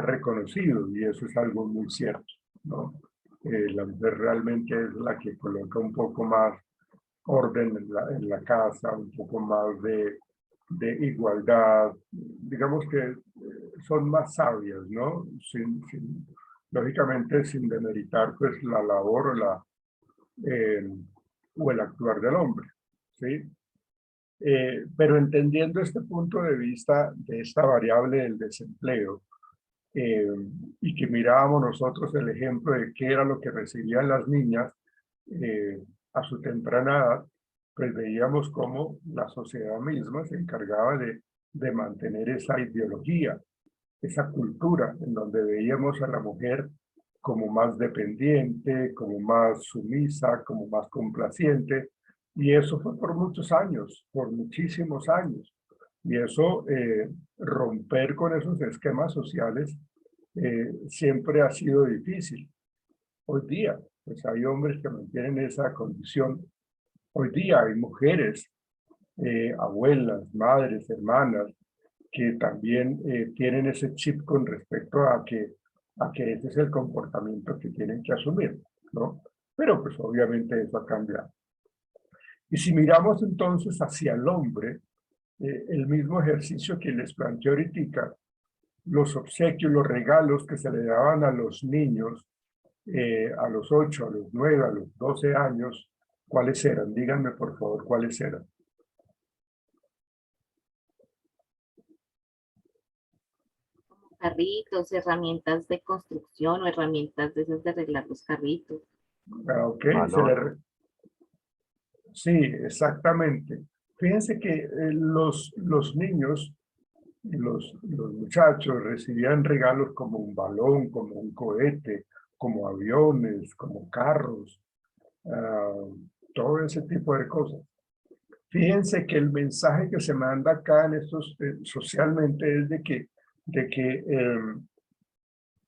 reconocido y eso es algo muy cierto, ¿no? La mujer realmente es la que coloca un poco más orden en la casa, un poco más de igualdad, digamos que son más sabias, ¿no? Lógicamente sin demeritar pues la labor o el actuar del hombre, ¿sí? Pero entendiendo este punto de vista de esta variable del desempleo, y que mirábamos nosotros el ejemplo de qué era lo que recibían las niñas a su temprana edad, pues veíamos cómo la sociedad misma se encargaba de mantener esa ideología, esa cultura en donde veíamos a la mujer como más dependiente, como más sumisa, como más complaciente, y eso fue por muchos años, por muchísimos años. Y eso, romper con esos esquemas sociales, siempre ha sido difícil. Hoy día, pues hay hombres que mantienen esa condición. Hoy día hay mujeres, abuelas, madres, hermanas, que también tienen ese chip con respecto a que a que ese es el comportamiento que tienen que asumir, ¿no? Pero pues obviamente eso ha cambiado. Y si miramos entonces hacia el hombre, el mismo ejercicio que les planteé ahorita, los obsequios, los regalos que se le daban a los niños a los 8, a los 9, a los 12 años, ¿cuáles eran? Díganme por favor cuáles eran. Carritos, herramientas de construcción o herramientas de esas de arreglar los carritos. Ah, ok, sí, exactamente. Fíjense que los niños, los muchachos recibían regalos como un balón, como un cohete, como aviones, como carros, todo ese tipo de cosas. Fíjense que el mensaje que se manda acá en estos socialmente es de que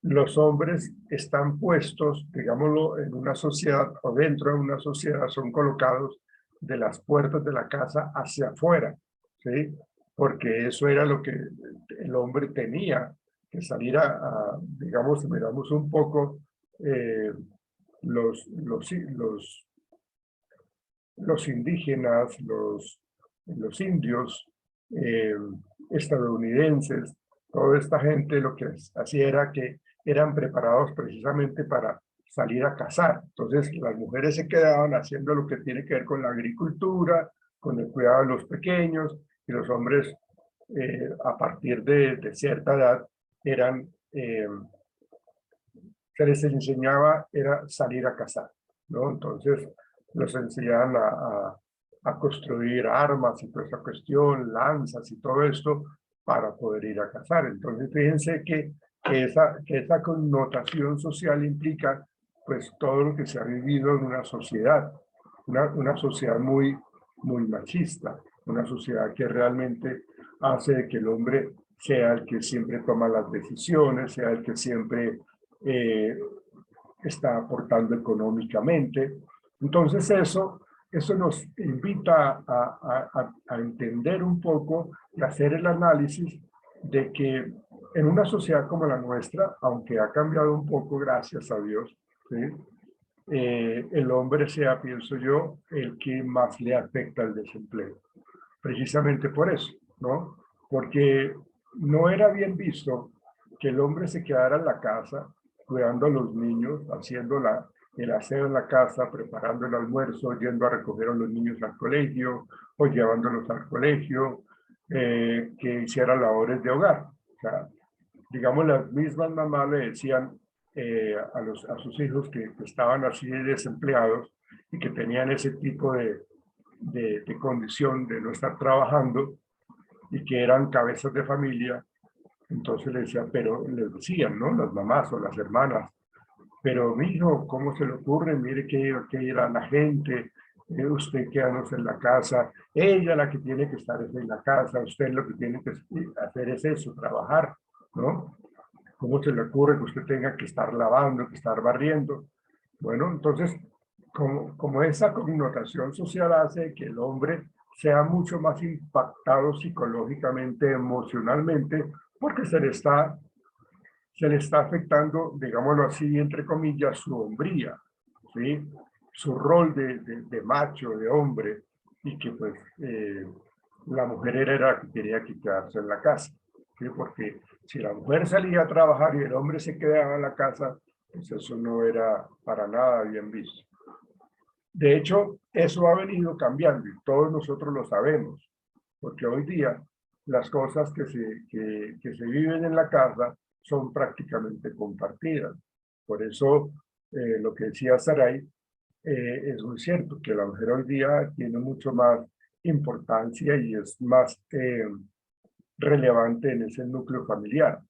los hombres están puestos, digámoslo, en una sociedad o dentro de una sociedad, son colocados de las puertas de la casa hacia afuera, ¿sí? Porque eso era lo que el hombre tenía que salir digamos, miramos un poco los indígenas, los indios, estadounidenses, toda esta gente lo que hacía era que eran preparados precisamente para salir a cazar. Entonces las mujeres se quedaban haciendo lo que tiene que ver con la agricultura, con el cuidado de los pequeños, y los hombres a partir de cierta edad eran, se les enseñaba era salir a cazar, ¿no? Entonces los enseñaban a construir armas y toda esa cuestión, lanzas y todo esto para poder ir a cazar. Entonces fíjense que esa connotación social implica pues todo lo que se ha vivido en una sociedad, una sociedad muy machista, una sociedad que realmente hace que el hombre sea el que siempre toma las decisiones, sea el que siempre está aportando económicamente. Entonces eso nos invita a entender un poco y hacer el análisis de que en una sociedad como la nuestra, aunque ha cambiado un poco, gracias a Dios, ¿sí? El hombre sea, pienso yo, el que más le afecta el desempleo. Precisamente por eso, ¿no? Porque no era bien visto que el hombre se quedara en la casa cuidando a los niños, haciendo el aseo en la casa, preparando el almuerzo, yendo a recoger a los niños al colegio o llevándolos al colegio, que hiciera labores de hogar. O sea, digamos, las mismas mamás le decían a sus hijos que estaban así desempleados y que tenían ese tipo de condición de no estar trabajando y que eran cabezas de familia. Entonces les decía, pero les decían, ¿no? Las mamás o las hermanas, pero mi hijo, ¿cómo se le ocurre? Mire que era la gente, usted quédanos en la casa, ella la que tiene que estar es en la casa, usted lo que tiene que hacer es eso, trabajar, ¿no? ¿Cómo se le ocurre que usted tenga que estar lavando, que estar barriendo? Bueno, entonces, como esa connotación social hace que el hombre sea mucho más impactado psicológicamente, emocionalmente, porque se le está afectando, digámoslo así, entre comillas, su hombría, ¿sí? Su rol de macho, de hombre, y que pues la mujer era la que tenía que quedarse en la casa, ¿sí? Porque si la mujer salía a trabajar y el hombre se quedaba en la casa, pues eso no era para nada bien visto. De hecho, eso ha venido cambiando y todos nosotros lo sabemos, porque hoy día las cosas que se viven en la casa son prácticamente compartidas. Por eso, lo que decía Saray es muy cierto, que la mujer hoy día tiene mucho más importancia y es más relevante en ese núcleo familiar,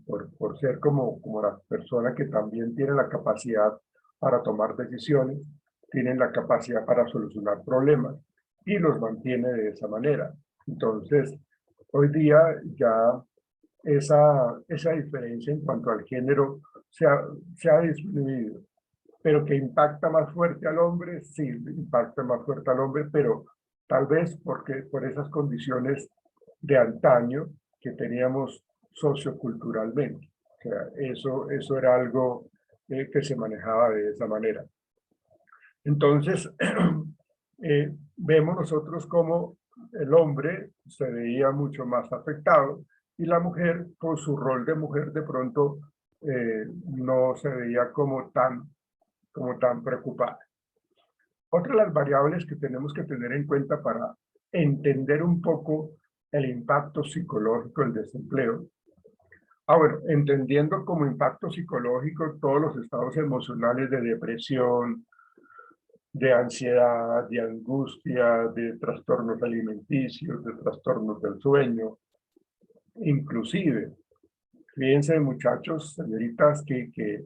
por ser como la persona que también tiene la capacidad para tomar decisiones, tienen la capacidad para solucionar problemas y los mantiene de esa manera. Entonces, hoy día ya esa diferencia en cuanto al género se ha disminuido, pero que impacta más fuerte al hombre, sí, impacta más fuerte al hombre, pero tal vez por esas condiciones de antaño que teníamos socioculturalmente, sea, eso era algo que se manejaba de esa manera. Entonces, vemos nosotros como el hombre se veía mucho más afectado y la mujer, por su rol de mujer, de pronto no se veía como tan preocupada. Otra de las variables que tenemos que tener en cuenta para entender un poco el impacto psicológico del desempleo. Bueno, entendiendo como impacto psicológico todos los estados emocionales de depresión, de ansiedad, de angustia, de trastornos alimenticios, de trastornos del sueño, inclusive, fíjense muchachos, señoritas, que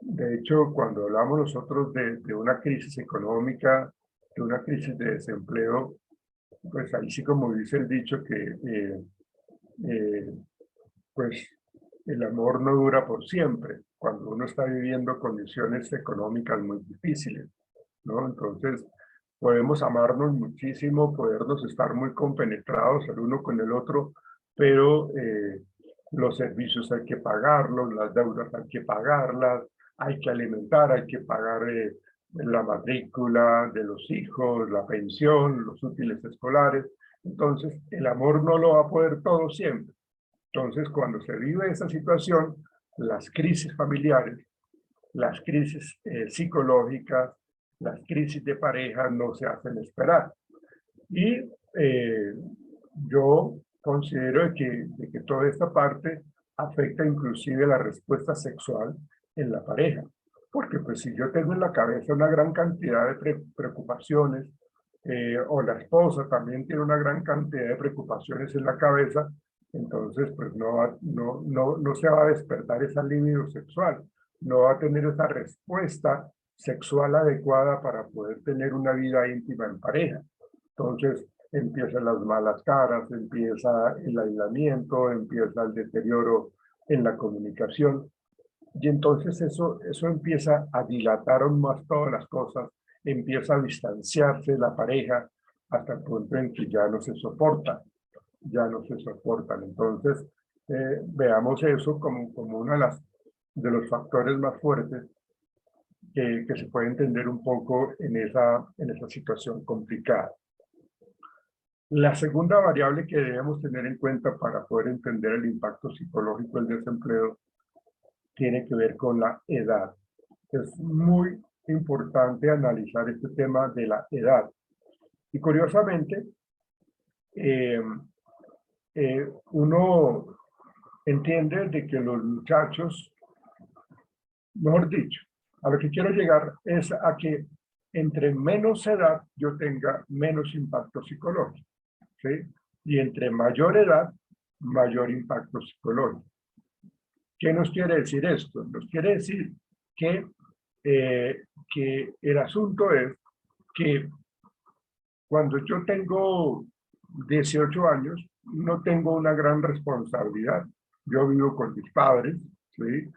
de hecho cuando hablamos nosotros de una crisis económica, de una crisis de desempleo, pues ahí sí como dice el dicho que pues el amor no dura por siempre, cuando uno está viviendo condiciones económicas muy difíciles, ¿no? Entonces, podemos amarnos muchísimo, podernos estar muy compenetrados el uno con el otro, pero los servicios hay que pagarlos, las deudas hay que pagarlas, hay que alimentar, hay que pagar la matrícula de los hijos, la pensión, los útiles escolares. Entonces, el amor no lo va a poder todo siempre. Entonces, cuando se vive esa situación, las crisis familiares, las crisis psicológicas, las crisis de pareja no se hacen esperar. Y yo considero que toda esta parte afecta inclusive la respuesta sexual en la pareja. Porque pues si yo tengo en la cabeza una gran cantidad de preocupaciones, o la esposa también tiene una gran cantidad de preocupaciones en la cabeza, entonces pues no se va a despertar esa libido sexual, no va a tener esa respuesta sexual adecuada para poder tener una vida íntima en pareja. Entonces empiezan las malas caras, empieza el aislamiento, empieza el deterioro en la comunicación. Y entonces eso empieza a dilatar aún más todas las cosas, empieza a distanciarse la pareja hasta el punto en que ya no se soportan. Entonces, veamos eso como uno de los factores más fuertes que se puede entender un poco en esa situación complicada. La segunda variable que debemos tener en cuenta para poder entender el impacto psicológico del desempleo tiene que ver con la edad. Es muy importante analizar este tema de la edad. Y curiosamente, uno entiende de que los muchachos, mejor dicho, a lo que quiero llegar es a que entre menos edad yo tenga menos impacto psicológico, ¿sí? Y entre mayor edad, mayor impacto psicológico. ¿Qué nos quiere decir esto? Nos quiere decir que el asunto es que cuando yo tengo 18 años, no tengo una gran responsabilidad. Yo vivo con mis padres, ¿sí?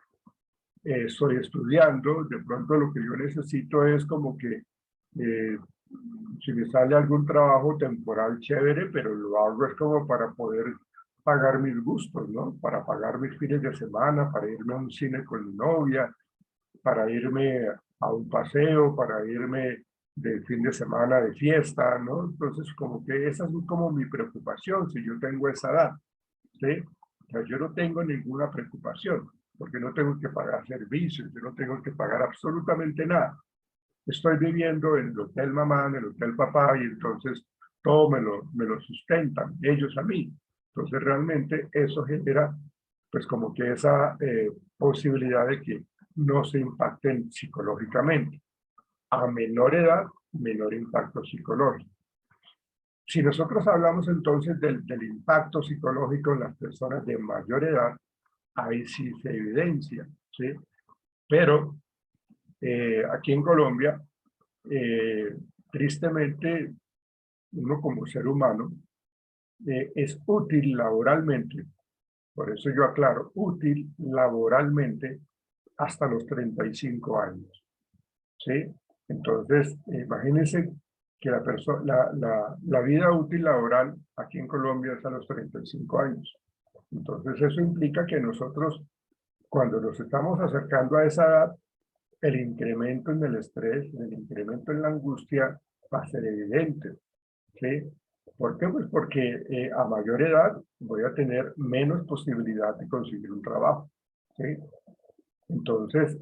Estoy estudiando, de pronto lo que yo necesito es como que si me sale algún trabajo temporal chévere, pero lo hago es como para poder pagar mis gustos, ¿no? Para pagar mis fines de semana, para irme a un cine con mi novia, para irme a un paseo, para irme de fin de semana de fiesta, ¿no? Entonces, como que esa es como mi preocupación si yo tengo esa edad, ¿sí? O sea, yo no tengo ninguna preocupación, porque no tengo que pagar servicios, yo no tengo que pagar absolutamente nada. Estoy viviendo en el hotel mamá, en el hotel papá, y entonces todo me lo sustentan, ellos a mí. Entonces realmente eso genera pues como que esa posibilidad de que no se impacten psicológicamente. A menor edad, menor impacto psicológico. Si nosotros hablamos entonces del impacto psicológico en las personas de mayor edad, ahí sí se evidencia, ¿sí? Pero aquí en Colombia, tristemente, uno como ser humano es útil laboralmente, por eso yo aclaro, útil laboralmente hasta los 35 años, ¿sí? Entonces, imagínense que la vida útil laboral aquí en Colombia es a los 35 años. Entonces eso implica que nosotros, cuando nos estamos acercando a esa edad, el incremento en el estrés, el incremento en la angustia va a ser evidente, ¿sí? ¿Por qué? Pues porque a mayor edad voy a tener menos posibilidad de conseguir un trabajo, ¿sí? Entonces,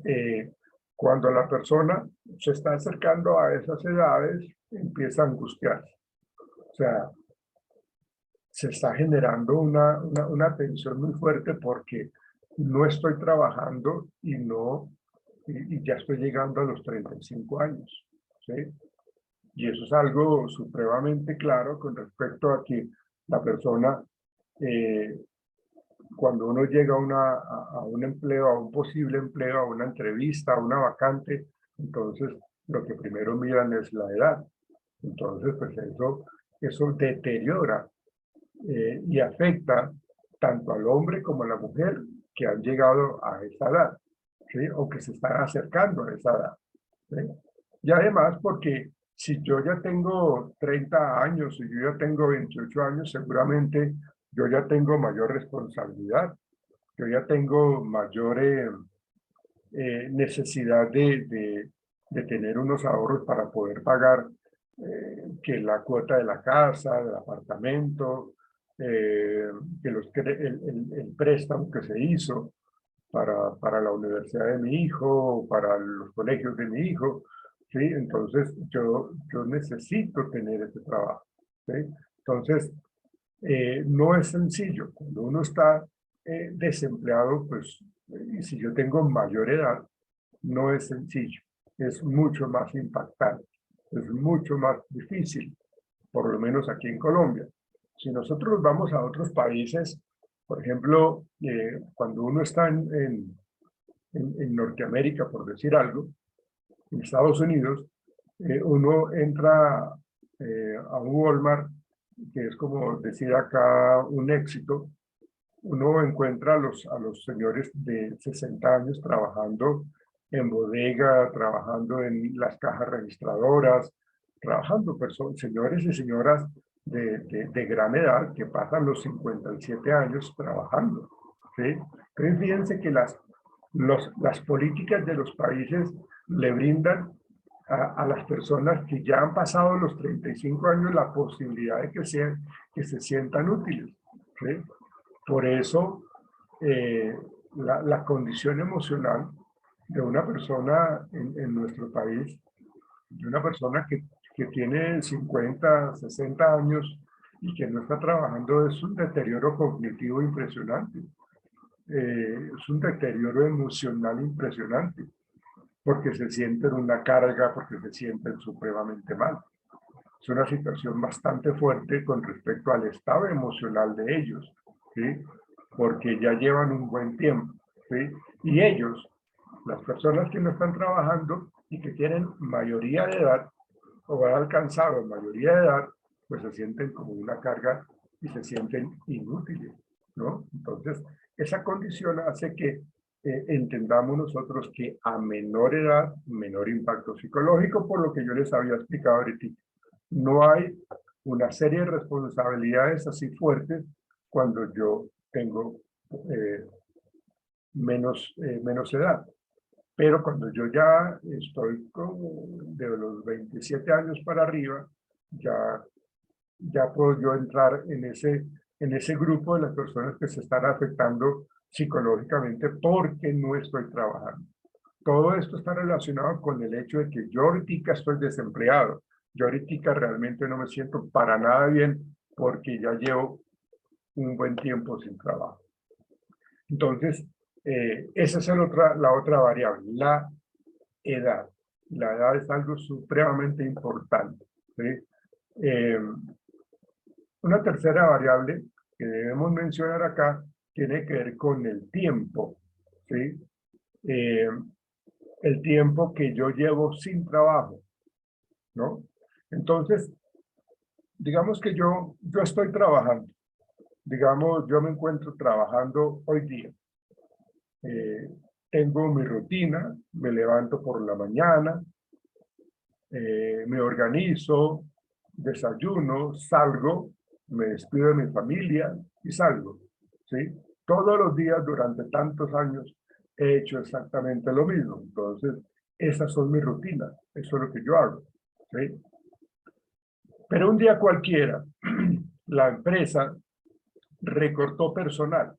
cuando la persona se está acercando a esas edades, empieza a angustiarse. O sea, se está generando una tensión muy fuerte porque no estoy trabajando y ya estoy llegando a los 35 años, ¿sí? Y eso es algo supremamente claro con respecto a que la persona, cuando uno llega a un empleo, a un posible empleo, a una entrevista, a una vacante, entonces lo que primero miran es la edad. Entonces, pues eso deteriora y afecta tanto al hombre como a la mujer que han llegado a esa edad, ¿sí? O que se están acercando a esa edad, ¿sí? Y además porque si yo ya tengo 30 años y yo ya tengo 28 años, seguramente yo ya tengo mayor responsabilidad, yo ya tengo mayor necesidad de tener unos ahorros para poder pagar que la cuota de la casa, del apartamento, el préstamo que se hizo para la universidad de mi hijo, para los colegios de mi hijo, ¿sí? Entonces yo necesito tener ese trabajo, ¿sí? Entonces no es sencillo. Cuando uno está desempleado, pues, y si yo tengo mayor edad, no es sencillo. Es mucho más impactante, es mucho más difícil, por lo menos aquí en Colombia. Si nosotros vamos a otros países, por ejemplo, cuando uno está en Norteamérica, por decir algo, en Estados Unidos, uno entra a un Walmart, que es como decir acá un éxito, uno encuentra a los señores de 60 años trabajando en bodega, trabajando en las cajas registradoras, trabajando señores y señoras de gran edad que pasan los 57 años trabajando, ¿sí? Entonces fíjense que las políticas de los países le brindan a las personas que ya han pasado los 35 años la posibilidad de que se sientan útiles, ¿sí? Por eso, la condición emocional de una persona en nuestro país, de una persona que tiene 50, 60 años y que no está trabajando, es un deterioro cognitivo impresionante. Es un deterioro emocional impresionante, porque se sienten una carga, porque se sienten supremamente mal. Es una situación bastante fuerte con respecto al estado emocional de ellos, ¿sí? Porque ya llevan un buen tiempo, ¿sí? Y ellos, las personas que no están trabajando y que tienen mayoría de edad o han alcanzado mayoría de edad, pues se sienten como una carga y se sienten inútiles, ¿no? Entonces, esa condición hace que entendamos nosotros que a menor edad, menor impacto psicológico, por lo que yo les había explicado ahorita. No hay una serie de responsabilidades así fuertes cuando yo tengo menos edad. Pero cuando yo ya estoy de los 27 años para arriba, ya puedo yo entrar en ese grupo de las personas que se están afectando psicológicamente porque no estoy trabajando. Todo esto está relacionado con el hecho de que yo ahorita estoy desempleado. Yo ahorita realmente no me siento para nada bien porque ya llevo un buen tiempo sin trabajo. Entonces, esa es la otra variable, la edad. La edad es algo supremamente importante, ¿sí? Una tercera variable que debemos mencionar acá tiene que ver con el tiempo, ¿sí? El tiempo que yo llevo sin trabajo, ¿no? Entonces, digamos que yo estoy trabajando, digamos, yo me encuentro trabajando hoy día. Tengo mi rutina, me levanto por la mañana, me organizo, desayuno, salgo, me despido de mi familia y salgo, ¿sí? Todos los días durante tantos años he hecho exactamente lo mismo. Entonces, esas son mis rutinas. Eso es lo que yo hago. ¿Sí? Pero un día cualquiera, la empresa recortó personal.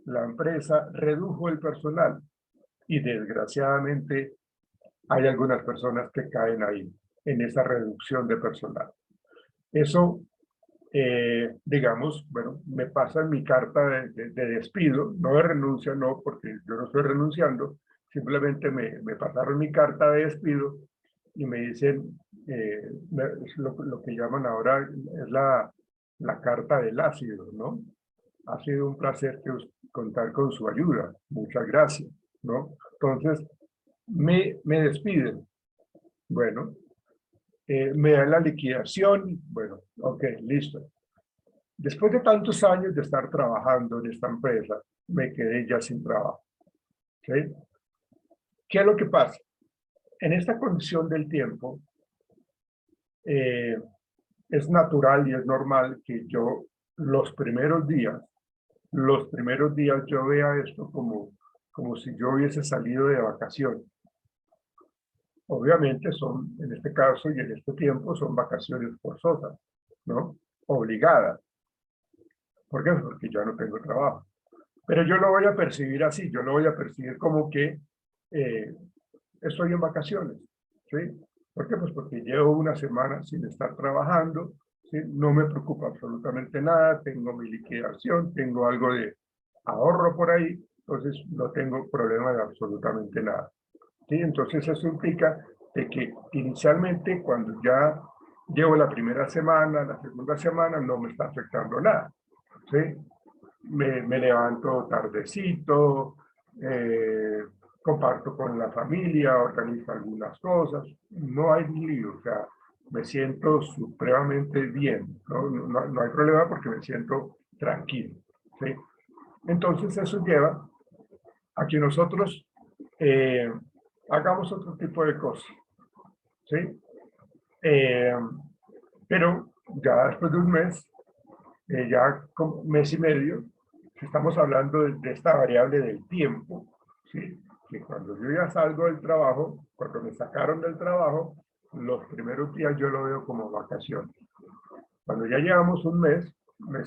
La empresa redujo el personal. Y desgraciadamente hay algunas personas que caen ahí, en esa reducción de personal. Eso, digamos, bueno, me pasa en mi carta de despido, no de renuncia, no, porque yo no estoy renunciando, simplemente me pasaron mi carta de despido y me dicen, lo que llaman ahora es la carta del ácido, ¿no? Ha sido un placer contar con su ayuda, muchas gracias, ¿no? Entonces, me despiden. Bueno, me dan la liquidación. Bueno, ok, listo. Después de tantos años de estar trabajando en esta empresa, me quedé ya sin trabajo. ¿Sí? ¿Qué es lo que pasa? En esta condición del tiempo, es natural y es normal que yo los primeros días yo vea esto como si yo hubiese salido de vacaciones. Obviamente son, en este caso y en este tiempo, son vacaciones forzosas, ¿no? Obligadas. ¿Por qué? Porque ya no tengo trabajo. Pero yo lo voy a percibir así, yo lo voy a percibir como que estoy en vacaciones, ¿sí? ¿Por qué? Pues porque llevo una semana sin estar trabajando, ¿sí? No me preocupa absolutamente nada, tengo mi liquidación, tengo algo de ahorro por ahí, entonces no tengo problema de absolutamente nada. ¿Sí? Entonces eso implica de que inicialmente cuando ya llevo la primera semana, la segunda semana, no me está afectando nada. ¿Sí? Me levanto tardecito, comparto con la familia, organizo algunas cosas, no hay lío, o sea, me siento supremamente bien, no hay problema porque me siento tranquilo. ¿Sí? Entonces eso lleva a que nosotros hagamos otro tipo de cosas, ¿sí? Pero ya después de un mes, ya como mes y medio, estamos hablando de esta variable del tiempo, ¿sí? Que cuando yo ya salgo del trabajo, cuando me sacaron del trabajo, los primeros días yo lo veo como vacaciones. Cuando ya llevamos un mes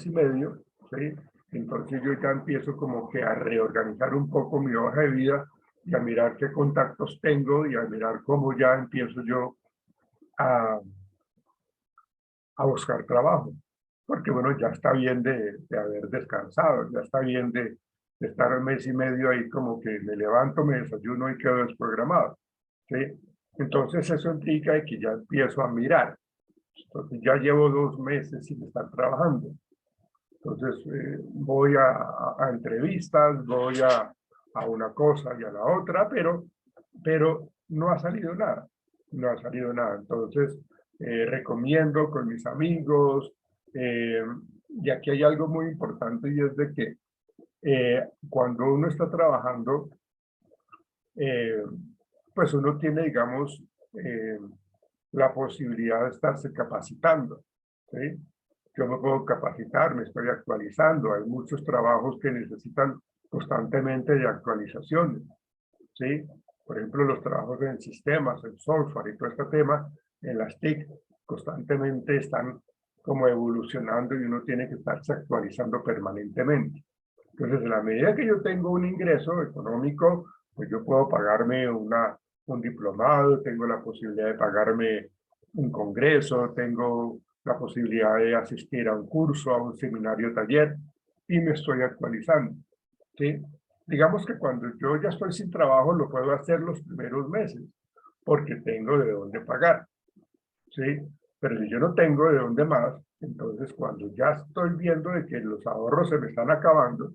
y medio, ¿sí? Entonces yo ya empiezo como que a reorganizar un poco mi hoja de vida y a mirar qué contactos tengo y a mirar cómo ya empiezo yo a buscar trabajo. Porque bueno, ya está bien de haber descansado, ya está bien de estar un mes y medio ahí como que me levanto, me desayuno y quedo desprogramado. ¿Sí? Entonces eso implica que ya empiezo a mirar. Entonces ya llevo 2 meses sin estar trabajando. Entonces voy a entrevistas, voy a una cosa y a la otra, pero no ha salido nada. No ha salido nada. Entonces recomiendo con mis amigos. Y aquí hay algo muy importante y es de que cuando uno está trabajando, pues uno tiene, digamos, la posibilidad de estarse capacitando. ¿Sí? Yo me puedo capacitar, me estoy actualizando. Hay muchos trabajos que necesitan constantemente de actualizaciones. ¿Sí? Por ejemplo, los trabajos en sistemas, en software y todo este tema, en las TIC, constantemente están como evolucionando y uno tiene que estarse actualizando permanentemente. Entonces, en la medida que yo tengo un ingreso económico, pues yo puedo pagarme un diplomado, tengo la posibilidad de pagarme un congreso, tengo la posibilidad de asistir a un curso, a un seminario, taller, y me estoy actualizando. ¿Sí? Digamos que cuando yo ya estoy sin trabajo, lo puedo hacer los primeros meses, porque tengo de dónde pagar. ¿Sí? Pero si yo no tengo de dónde más, entonces cuando ya estoy viendo de que los ahorros se me están acabando,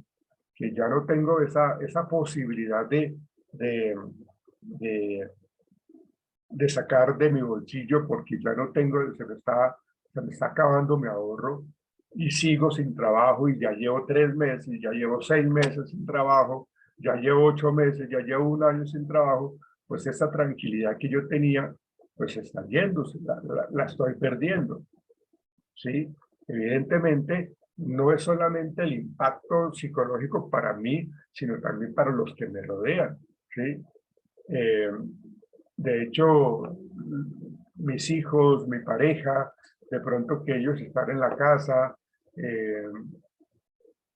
que ya no tengo esa posibilidad de sacar de mi bolsillo porque ya no tengo, se me está acabando mi ahorro y sigo sin trabajo y ya llevo 3 meses, ya llevo 6 meses sin trabajo, ya llevo 8 meses, ya llevo 1 año sin trabajo, pues esa tranquilidad que yo tenía, pues está yéndose, la estoy perdiendo. ¿Sí? Evidentemente, no es solamente el impacto psicológico para mí, sino también para los que me rodean, ¿sí? De hecho, mis hijos, mi pareja, de pronto que ellos están en la casa,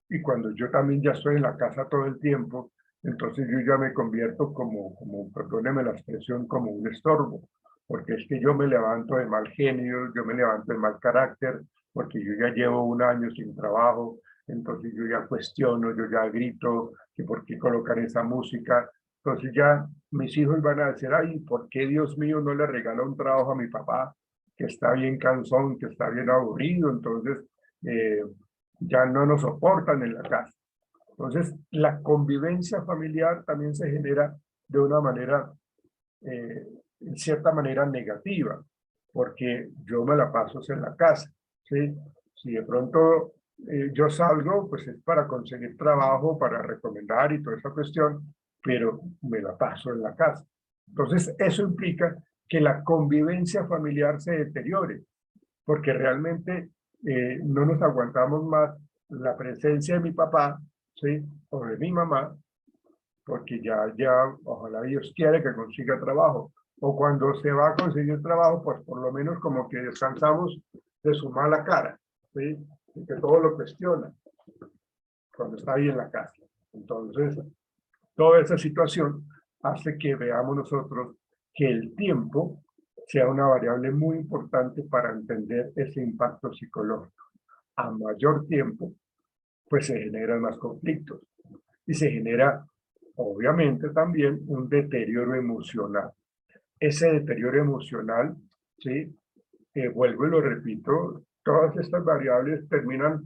y cuando yo también ya estoy en la casa todo el tiempo, entonces yo ya me convierto como, perdóneme la expresión, como un estorbo, porque es que yo me levanto de mal genio, yo me levanto de mal carácter, porque yo ya llevo un año sin trabajo, entonces yo ya cuestiono, yo ya grito, que por qué colocar esa música. Entonces ya mis hijos van a decir, ay, ¿por qué Dios mío no le regala un trabajo a mi papá, que está bien cansón, que está bien aburrido? Entonces, ya no nos soportan en la casa. Entonces, la convivencia familiar también se genera de una manera, en cierta manera negativa, porque yo me la paso en la casa, ¿sí? Si de pronto yo salgo, pues es para conseguir trabajo, para recomendar y toda esa cuestión, pero me la paso en la casa. Entonces, eso implica que la convivencia familiar se deteriore, porque realmente no nos aguantamos más la presencia de mi papá, ¿sí? O de mi mamá, porque ya, ojalá Dios quiere que consiga trabajo. O cuando se va a conseguir trabajo, pues por lo menos como que descansamos de su mala cara, ¿sí? Y que todo lo cuestiona cuando está ahí en la casa. Entonces, toda esa situación hace que veamos nosotros que el tiempo sea una variable muy importante para entender ese impacto psicológico. A mayor tiempo, pues se generan más conflictos y se genera, obviamente, también un deterioro emocional. Ese deterioro emocional, ¿sí? Vuelvo y lo repito, todas estas variables terminan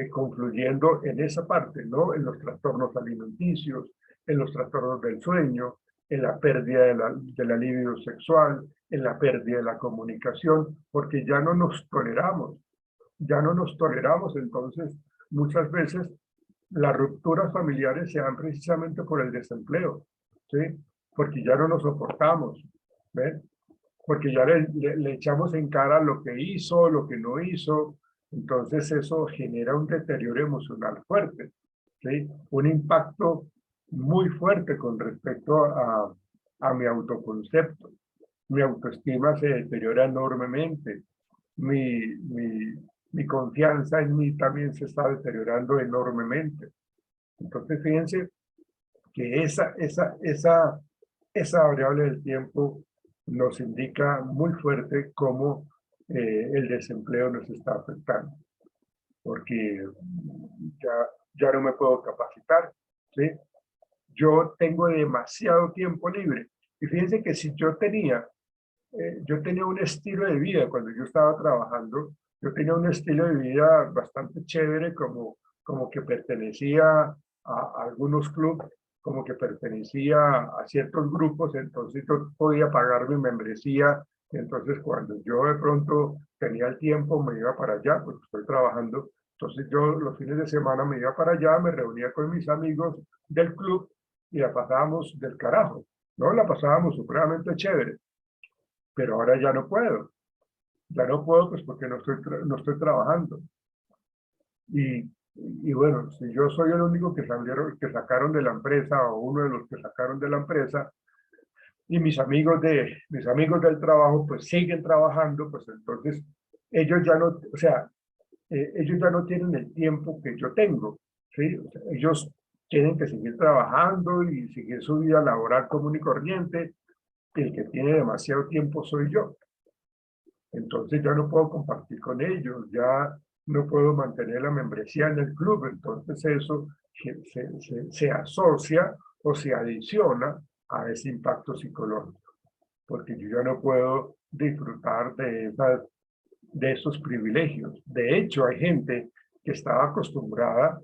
confluyendo en esa parte, ¿no? En los trastornos alimenticios, en los trastornos del sueño, en la pérdida de la libido sexual, en la pérdida de la comunicación, porque ya no nos toleramos, entonces muchas veces las rupturas familiares se dan precisamente por el desempleo, ¿sí? Porque ya no nos soportamos, ¿ven? Porque ya le echamos en cara lo que hizo, lo que no hizo, entonces eso genera un deterioro emocional fuerte, ¿sí? Un impacto muy fuerte con respecto a mi autoconcepto. Mi autoestima se deteriora enormemente, mi confianza en mí también se está deteriorando enormemente. Entonces, fíjense que esa variable del tiempo nos indica muy fuerte cómo el desempleo nos está afectando, porque ya no me puedo capacitar, ¿sí? Yo tengo demasiado tiempo libre. Y fíjense que si yo tenía un estilo de vida cuando yo estaba trabajando, yo tenía un estilo de vida bastante chévere, como que pertenecía a algunos clubes, como que pertenecía a ciertos grupos, entonces yo podía pagar mi membresía, entonces cuando yo de pronto tenía el tiempo me iba para allá, porque estoy trabajando, entonces yo los fines de semana me iba para allá, me reunía con mis amigos del club y la pasábamos del carajo, ¿no? La pasábamos supremamente chévere. Pero ahora ya no puedo pues porque no estoy trabajando. Y bueno, si yo soy el único que sacaron de la empresa o uno de los que sacaron de la empresa y mis amigos del trabajo pues siguen trabajando, pues entonces ellos ya no, o sea, ellos ya no tienen el tiempo que yo tengo, ¿sí? O sea, ellos tienen que seguir trabajando y seguir su vida laboral común y corriente. El que tiene demasiado tiempo soy yo. Entonces ya no puedo compartir con ellos, ya no puedo mantener la membresía en el club. Entonces eso se asocia o se adiciona a ese impacto psicológico, porque yo ya no puedo disfrutar de esos privilegios. De hecho, hay gente que estaba acostumbrada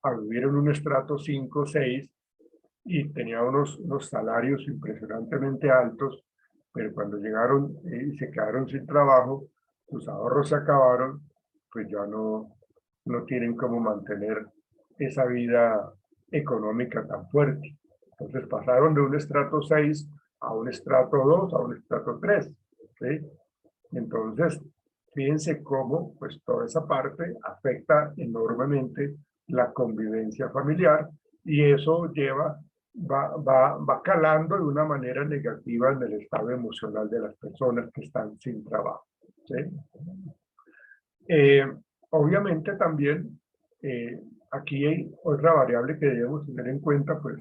a vivir en un estrato 5 o 6 y tenía unos salarios impresionantemente altos, pero cuando llegaron y se quedaron sin trabajo, sus ahorros se acabaron, pues ya no tienen cómo mantener esa vida económica tan fuerte. Entonces pasaron de un estrato 6 a un estrato 2, a un estrato 3, ¿sí? Entonces, fíjense cómo pues toda esa parte afecta enormemente la convivencia familiar y eso va calando de una manera negativa en el estado emocional de las personas que están sin trabajo, ¿sí? Obviamente también aquí hay otra variable que debemos tener en cuenta, pues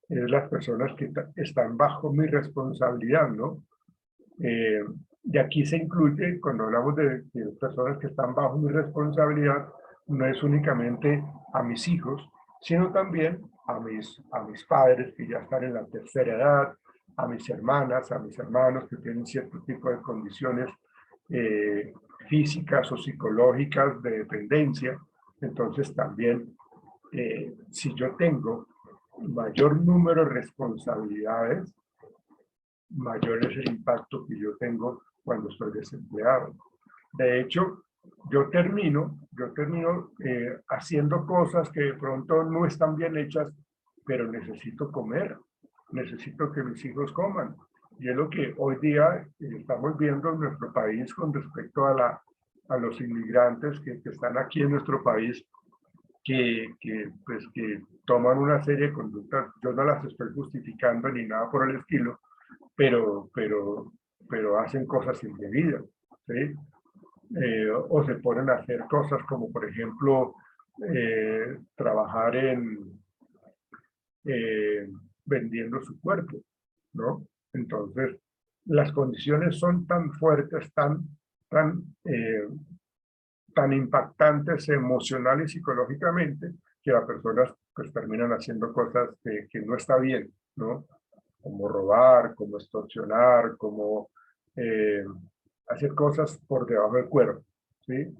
es las personas que están bajo mi responsabilidad, ¿no? Y aquí se incluye, cuando hablamos de personas que están bajo mi responsabilidad, no es únicamente a mis hijos, sino también a mis padres que ya están en la tercera edad, a mis hermanas, a mis hermanos que tienen cierto tipo de condiciones físicas o psicológicas de dependencia. Entonces también, si yo tengo mayor número de responsabilidades, mayor es el impacto que yo tengo cuando estoy desempleado. De hecho, yo termino haciendo cosas que de pronto no están bien hechas, pero necesito comer, necesito que mis hijos coman. Y es lo que hoy día estamos viendo en nuestro país con respecto a los inmigrantes que están aquí en nuestro país, que toman una serie de conductas. Yo no las estoy justificando ni nada por el estilo, pero hacen cosas indebidas, ¿sí? O se ponen a hacer cosas como, por ejemplo, trabajar vendiendo su cuerpo, ¿no? Entonces, las condiciones son tan fuertes, tan impactantes emocional y psicológicamente, que las personas pues terminan haciendo cosas que no está bien, ¿no? Como robar, como extorsionar, como hacer cosas por debajo del cuerpo, ¿sí?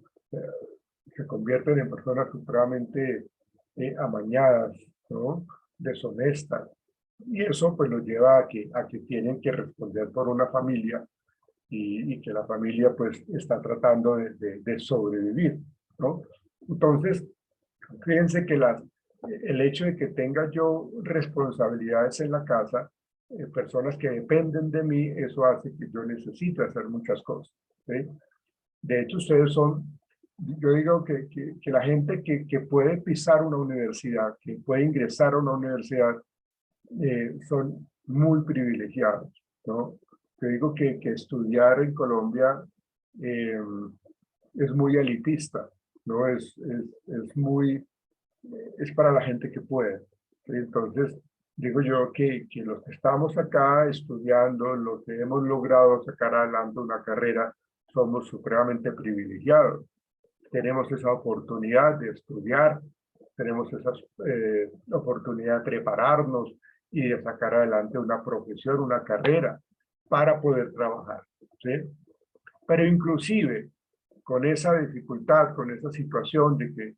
Se convierten en personas supremamente amañadas, ¿no? Deshonestas. Y eso pues los lleva a que tienen que responder por una familia y que la familia pues está tratando de sobrevivir, ¿no? Entonces, fíjense que el hecho de que tenga yo responsabilidades en la casa, personas que dependen de mí, eso hace que yo necesite hacer muchas cosas, ¿sí? De hecho, yo digo que la gente que puede pisar una universidad, que puede ingresar a una universidad, son muy privilegiados, ¿no? Yo digo que estudiar en Colombia es muy elitista, ¿no? Es para la gente que puede, ¿sí? Entonces, digo yo que los que estamos acá estudiando, los que hemos logrado sacar adelante una carrera, somos supremamente privilegiados. Tenemos esa oportunidad de estudiar, tenemos esa oportunidad de prepararnos y de sacar adelante una profesión, una carrera para poder trabajar, ¿sí? Pero inclusive con esa dificultad, con esa situación de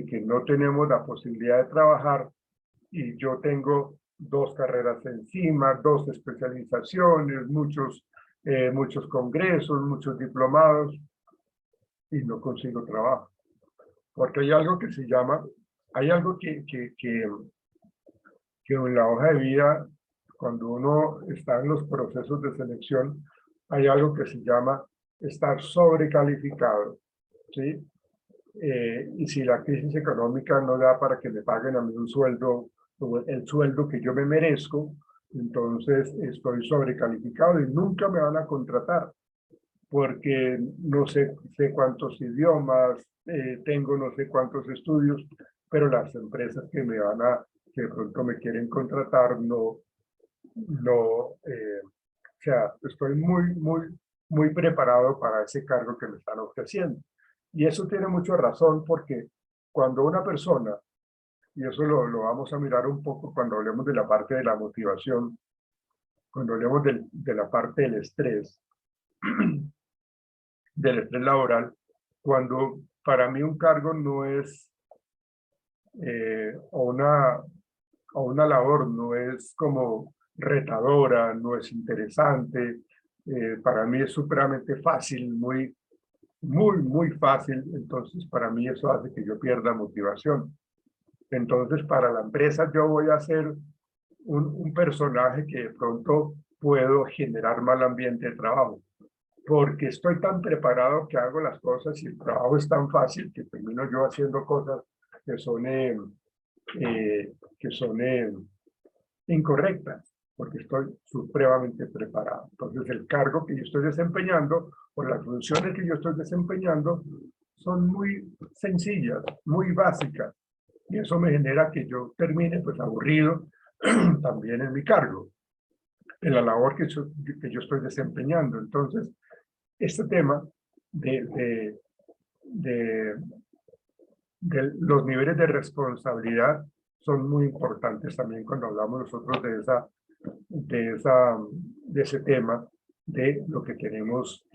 que no tenemos la posibilidad de trabajar y yo tengo 2 carreras encima, 2 especializaciones, muchos congresos, muchos diplomados y no consigo trabajo. Porque hay algo que se llama, hay algo que en la hoja de vida, cuando uno está en los procesos de selección, hay algo que se llama estar sobrecalificado, ¿sí? Y si la crisis económica no da para que me paguen a mí un sueldo, el sueldo que yo me merezco, entonces estoy sobrecalificado y nunca me van a contratar, porque no sé cuántos idiomas, tengo no sé cuántos estudios, pero las empresas que que de pronto me quieren contratar, o sea, estoy muy preparado para ese cargo que me están ofreciendo. Y eso tiene mucha razón, porque cuando una persona, y eso lo vamos a mirar un poco cuando hablemos de la parte de la motivación, cuando hablemos de la parte del estrés laboral, cuando para mí un cargo no es, o una labor no es como retadora, no es interesante, para mí es supremamente fácil, muy fácil, entonces para mí eso hace que yo pierda motivación. Entonces para la empresa yo voy a ser un personaje que de pronto puedo generar mal ambiente de trabajo. porque estoy tan preparado que hago las cosas y el trabajo es tan fácil que termino yo haciendo cosas que son, incorrectas, porque estoy supremamente preparado. Entonces, el cargo que yo estoy desempeñando o las funciones que yo estoy desempeñando son muy sencillas, muy básicas, y eso me genera que yo termine pues aburrido también en mi cargo, en la labor que yo estoy desempeñando. Entonces, este tema de los niveles de responsabilidad son muy importantes también cuando hablamos nosotros de ese tema, de lo que tenemos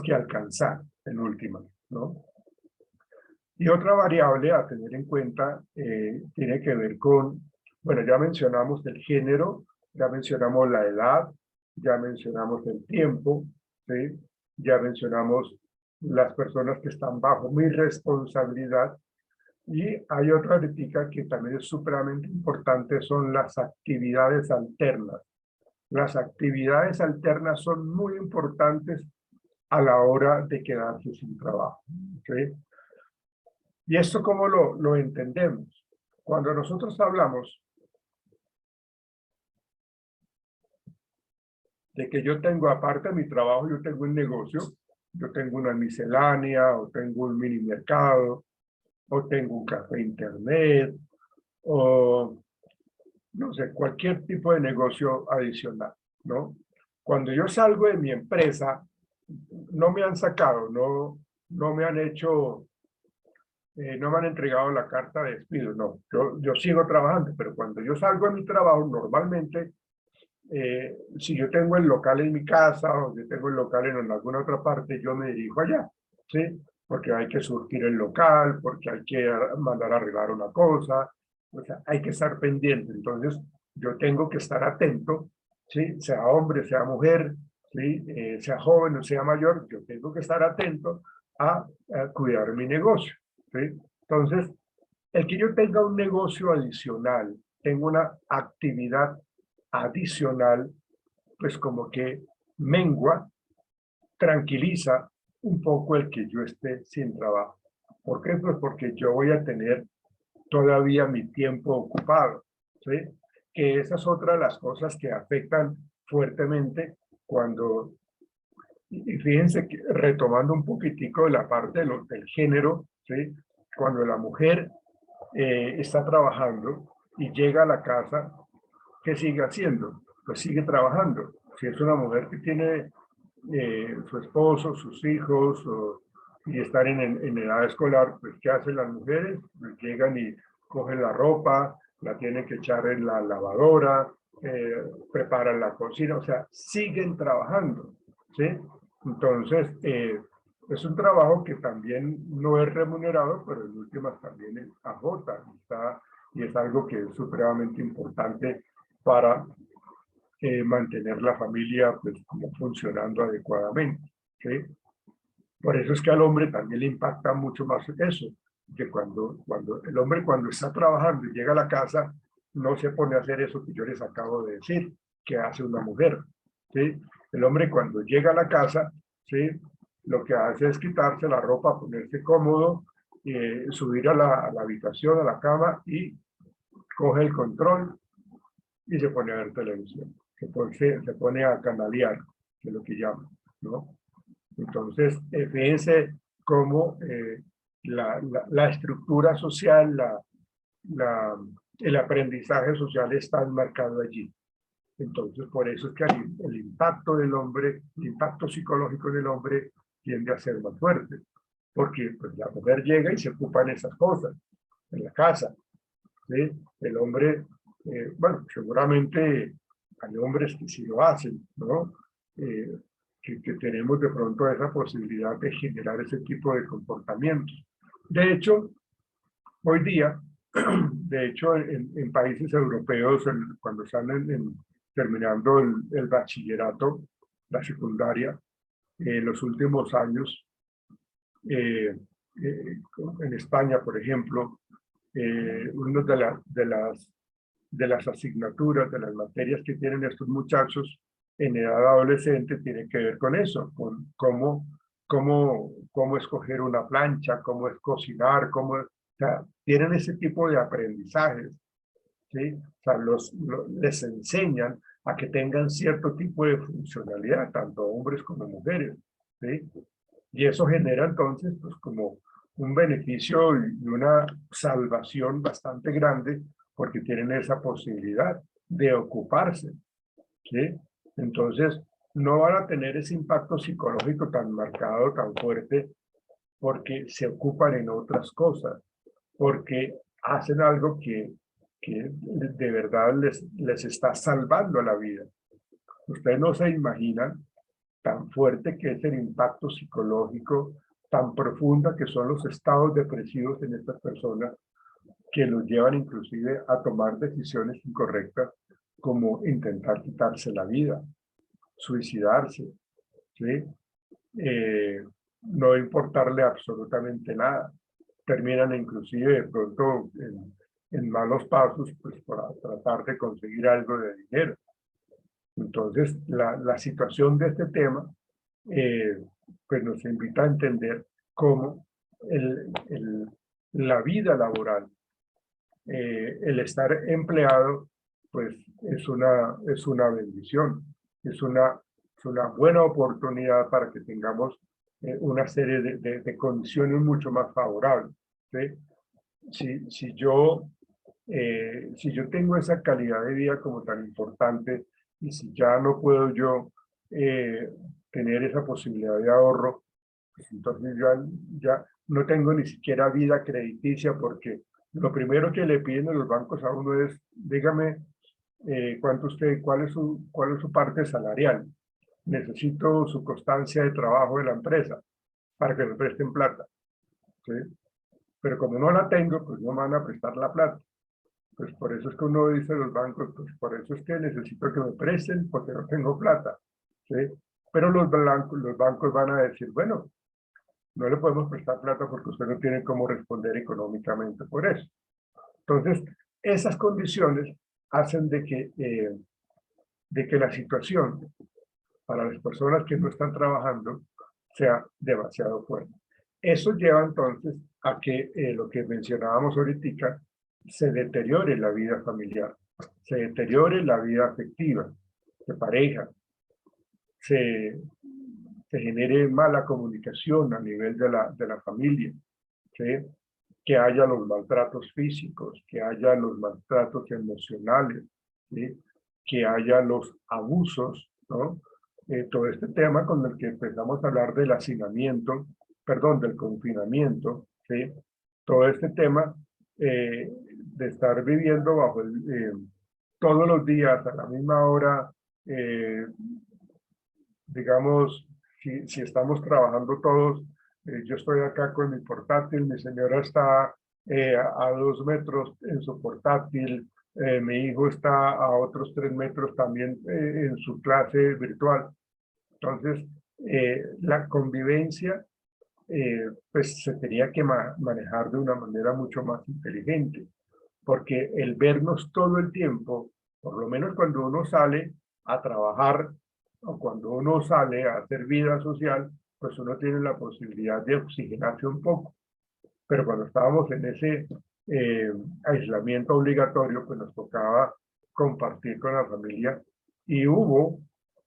que alcanzar en última, ¿no? Y otra variable a tener en cuenta tiene que ver con, bueno, ya mencionamos el género, ya mencionamos la edad, ya mencionamos el tiempo, ¿sí? Ya mencionamos las personas que están bajo mi responsabilidad, y hay otra crítica que también es supremamente importante, son las actividades alternas. Las actividades alternas son muy importantes a la hora de quedarse sin trabajo, ¿okay? ¿Y esto cómo lo entendemos? Cuando nosotros hablamos de que yo tengo, aparte de mi trabajo, yo tengo un negocio, yo tengo una miscelánea, o tengo un mini mercado, o tengo un café internet, o no sé, cualquier tipo de negocio adicional, ¿no? Cuando yo salgo de mi empresa, no me han sacado, no me han hecho, no me han entregado la carta de despido, no. Yo sigo trabajando, pero cuando yo salgo de mi trabajo, normalmente, si yo tengo el local en mi casa o yo tengo el local en alguna otra parte, yo me dirijo allá, ¿sí? Porque hay que surtir el local, porque hay que mandar a arreglar una cosa, o sea, hay que estar pendiente. Entonces, yo tengo que estar atento, ¿sí? Sea hombre, sea mujer, ¿sí? Sea joven o sea mayor, yo tengo que estar atento a cuidar mi negocio, ¿sí? Entonces, el que yo tenga un negocio adicional, tengo una actividad adicional, pues como que mengua, tranquiliza un poco el que yo esté sin trabajo. ¿Por qué? Pues porque yo voy a tener todavía mi tiempo ocupado, ¿sí? Que esa es otra de las cosas que afectan fuertemente cuando, y fíjense que retomando un poquitico de la parte del género, ¿sí? Cuando la mujer está trabajando y llega a la casa, ¿qué sigue haciendo? Pues sigue trabajando. Si es una mujer que tiene su esposo, sus hijos, y están en edad escolar, pues ¿qué hacen las mujeres? Pues llegan y cogen la ropa, la tienen que echar en la lavadora, preparan la cocina, o sea, siguen trabajando, ¿sí? Entonces, es un trabajo que también no es remunerado, pero en últimas también agota, y es algo que es supremamente importante para mantener la familia pues, como funcionando adecuadamente, ¿sí? Por eso es que al hombre también le impacta mucho más eso, que cuando el hombre cuando está trabajando y llega a la casa, no se pone a hacer eso que yo les acabo de decir, que hace una mujer, ¿sí? El hombre cuando llega a la casa, ¿sí? Lo que hace es quitarse la ropa, ponerse cómodo, subir a la habitación, a la cama, y coge el control y se pone a ver televisión. Se pone a canalear, que es lo que llaman, ¿no? Entonces, fíjense cómo la estructura social, el aprendizaje social está enmarcado allí. Entonces, por eso es que el impacto del hombre, el impacto psicológico del hombre tiende a ser más fuerte. Porque pues, la mujer llega y se ocupa en esas cosas, en la casa, ¿sí? El hombre, bueno, seguramente hay hombres que sí lo hacen, ¿no? Que tenemos de pronto esa posibilidad de generar ese tipo de comportamientos. De hecho, hoy día, de hecho, en países europeos, cuando están terminando el bachillerato, la secundaria, en los últimos años, en España, por ejemplo, uno de de las asignaturas, de las materias que tienen estos muchachos en edad adolescente tiene que ver con eso, con cómo escoger una plancha, cómo es cocinar, o sea, tienen ese tipo de aprendizajes, ¿sí? O sea, les enseñan a que tengan cierto tipo de funcionalidad, tanto hombres como mujeres, ¿sí? Y eso genera entonces pues como un beneficio y una salvación bastante grande porque tienen esa posibilidad de ocuparse, ¿sí? Entonces no van a tener ese impacto psicológico tan marcado, tan fuerte, porque se ocupan en otras cosas, porque hacen algo que de verdad les está salvando la vida. Ustedes no se imaginan tan fuerte que es el impacto psicológico, tan profunda que son los estados depresivos en estas personas, que los llevan inclusive a tomar decisiones incorrectas, como intentar quitarse la vida, suicidarse, ¿sí? No importarle absolutamente nada. Terminan inclusive de pronto en malos pasos, pues para tratar de conseguir algo de dinero. Entonces, la situación de este tema pues nos invita a entender cómo la vida laboral, el estar empleado, pues es una bendición, es una buena oportunidad para que tengamos una serie de condiciones mucho más favorables, ¿sí? Si yo tengo esa calidad de vida como tan importante, y si ya no puedo yo tener esa posibilidad de ahorro, pues entonces ya no tengo ni siquiera vida crediticia, porque lo primero que le piden a los bancos a uno es, dígame, cuál es su parte salarial. Necesito su constancia de trabajo de la empresa para que me presten plata, ¿sí? Pero como no la tengo, pues no me van a prestar la plata. Pues por eso es que uno dice a los bancos, pues por eso es que necesito que me presten porque no tengo plata, ¿sí? Pero los bancos van a decir, bueno, no le podemos prestar plata porque usted no tiene cómo responder económicamente por eso. Entonces, esas condiciones hacen de que la situación para las personas que no están trabajando sea demasiado fuerte. Eso lleva entonces a que lo que mencionábamos ahorita, se deteriore la vida familiar, se deteriore la vida afectiva, de pareja, se genere mala comunicación a nivel de la familia, ¿sí? Que haya los maltratos físicos, que haya los maltratos emocionales, ¿sí? Que haya los abusos, ¿no? Todo este tema con el que empezamos a hablar del hacinamiento, perdón, del confinamiento, ¿sí? Todo este tema de estar viviendo bajo todos los días a la misma hora, digamos, si estamos trabajando todos, yo estoy acá con mi portátil, mi señora está a 2 metros en su portátil, mi hijo está a otros 3 metros también en su clase virtual. Entonces, la convivencia pues se tenía que manejar de una manera mucho más inteligente, porque el vernos todo el tiempo, por lo menos cuando uno sale a trabajar o cuando uno sale a hacer vida social, pues uno tiene la posibilidad de oxigenarse un poco. Pero cuando estábamos en ese aislamiento obligatorio, pues nos tocaba compartir con la familia, y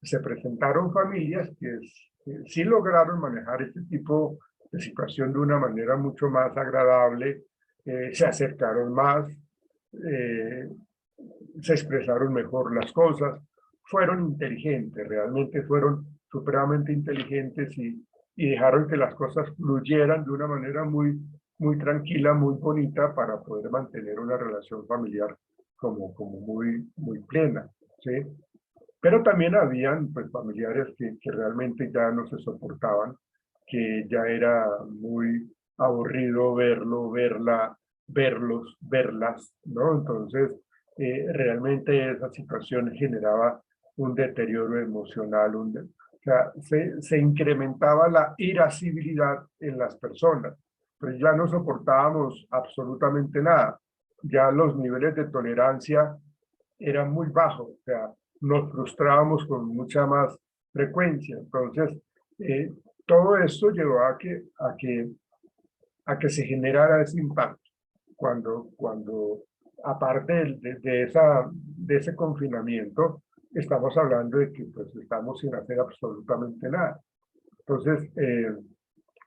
se presentaron familias que sí lograron manejar este tipo de situación de una manera mucho más agradable, se acercaron más, se expresaron mejor las cosas, fueron inteligentes, realmente fueron supremamente inteligentes, y dejaron que las cosas fluyeran de una manera muy tranquila, muy bonita, para poder mantener una relación familiar como muy plena, ¿sí? Pero también habían pues familiares que realmente ya no se soportaban, que ya era muy aburrido verlas, ¿no? Entonces, realmente esa situación generaba un deterioro emocional, o sea, se incrementaba la irascibilidad en las personas, pues ya no soportábamos absolutamente nada, ya los niveles de tolerancia era muy bajo, o sea, nos frustrábamos con mucha más frecuencia. Entonces, todo esto llevó a que se generara ese impacto. Cuando aparte de ese confinamiento, estamos hablando de que pues, estamos sin hacer absolutamente nada. Entonces,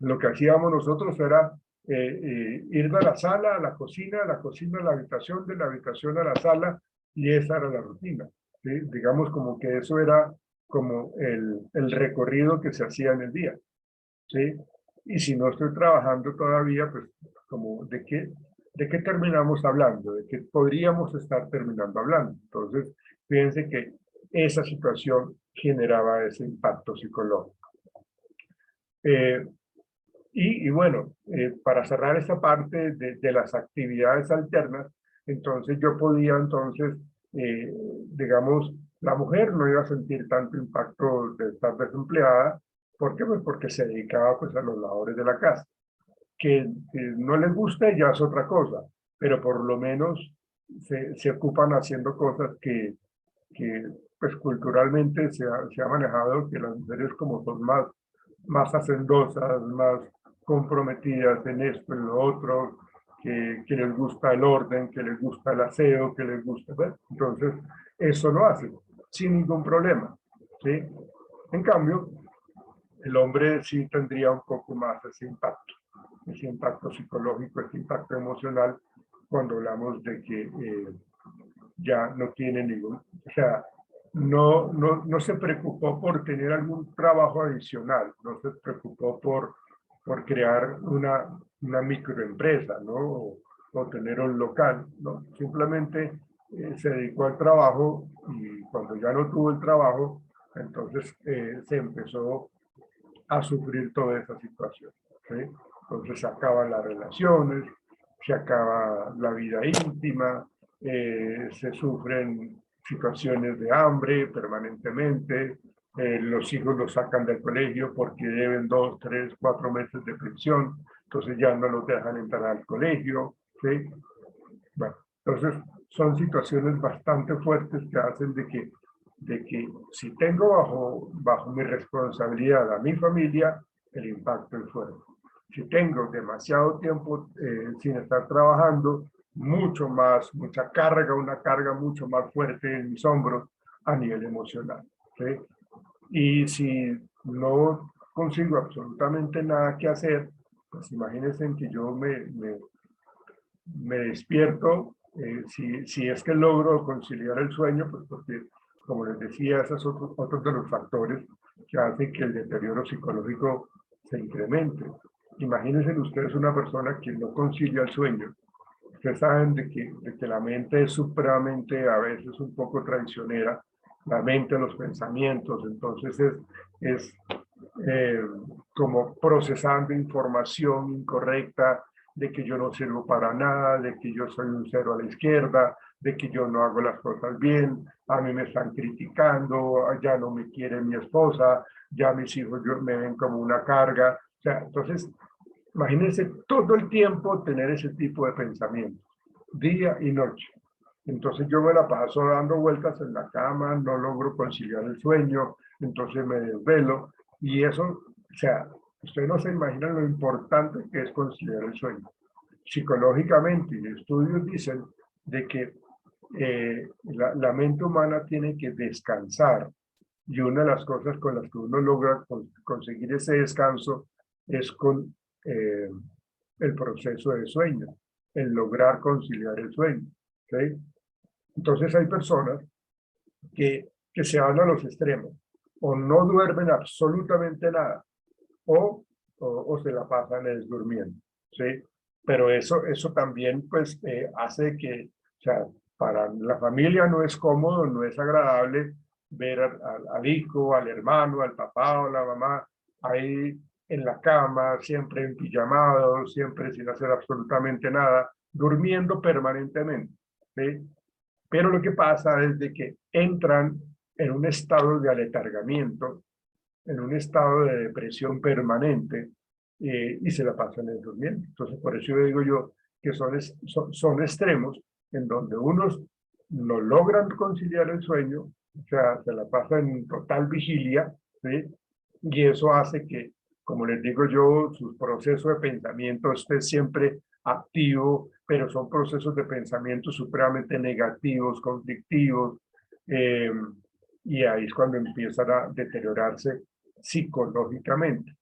lo que hacíamos nosotros era ir de la sala a la cocina, de la cocina a la habitación, de la habitación a la sala, y esa era la rutina. ¿Sí? Digamos como que eso era como el recorrido que se hacía en el día. ¿Sí? Y si no estoy trabajando todavía, pues como ¿de qué terminamos hablando? ¿De qué podríamos estar terminando hablando? Entonces, fíjense que esa situación generaba ese impacto psicológico. Y bueno, para cerrar esta parte de las actividades alternas, entonces yo podía entonces, digamos, la mujer no iba a sentir tanto impacto de estar desempleada. ¿Por qué? Pues porque se dedicaba pues a los labores de la casa. Que no les guste ya es otra cosa, pero por lo menos se ocupan haciendo cosas que pues culturalmente se ha manejado que las mujeres como son más hacendosas, más comprometidas en esto, en lo otro, que les gusta el orden, que les gusta el aseo, que les gusta, ¿ver? Entonces, eso lo hacen sin ningún problema, ¿sí? En cambio, el hombre sí tendría un poco más ese impacto psicológico, ese impacto emocional, cuando hablamos de que ya no tiene ningún, o sea, no se preocupó por tener algún trabajo adicional, no se preocupó por crear una microempresa, ¿no? O tener un local, ¿no? Simplemente se dedicó al trabajo y cuando ya no tuvo el trabajo, entonces se empezó a sufrir toda esa situación, ¿sí? Entonces se acaban las relaciones, se acaba la vida íntima, se sufren situaciones de hambre permanentemente, los hijos los sacan del colegio porque deben 2, 3, 4 meses de pensión, entonces ya no los dejan entrar al colegio, ¿sí? Bueno, entonces son situaciones bastante fuertes que hacen de que si tengo bajo mi responsabilidad a mi familia, el impacto es fuerte. Si tengo demasiado tiempo sin estar trabajando, mucha carga, una carga mucho más fuerte en mis hombros a nivel emocional, ¿sí? Y si no consigo absolutamente nada que hacer, pues imagínense que yo me despierto, si es que logro conciliar el sueño, pues porque, como les decía, esos son otros de los factores que hacen que el deterioro psicológico se incremente. Imagínense ustedes una persona que no concilia el sueño. Ustedes saben de que la mente es supremamente, a veces un poco traicionera, la mente, los pensamientos, entonces es como procesando información incorrecta, de que yo no sirvo para nada, de que yo soy un cero a la izquierda, de que yo no hago las cosas bien, a mí me están criticando, ya no me quiere mi esposa, ya mis hijos me ven como una carga. O sea, entonces, imagínense todo el tiempo tener ese tipo de pensamientos, día y noche. Entonces yo me la paso dando vueltas en la cama, no logro conciliar el sueño, entonces me desvelo y eso, o sea, ustedes no se imaginan lo importante que es conciliar el sueño. Psicológicamente, estudios dicen de que la mente humana tiene que descansar y una de las cosas con las que uno logra conseguir ese descanso es con el proceso de sueño, el lograr conciliar el sueño, ¿sí? Entonces hay personas que se van a los extremos, o no duermen absolutamente nada, o se la pasan durmiendo, ¿sí? Pero eso también pues hace que, o sea, para la familia no es cómodo, no es agradable ver al hijo, al hermano, al papá o la mamá ahí en la cama, siempre en pijamado, siempre sin hacer absolutamente nada, durmiendo permanentemente, ¿sí? Pero lo que pasa es de que entran en un estado de aletargamiento, en un estado de depresión permanente y se la pasan durmiendo. Entonces, por eso digo yo que son extremos en donde unos no logran conciliar el sueño, o sea, se la pasan en total vigilia, ¿sí? Y eso hace que, como les digo yo, su proceso de pensamiento esté siempre activo, pero son procesos de pensamiento supremamente negativos, conflictivos, y ahí es cuando empiezan a deteriorarse psicológicamente.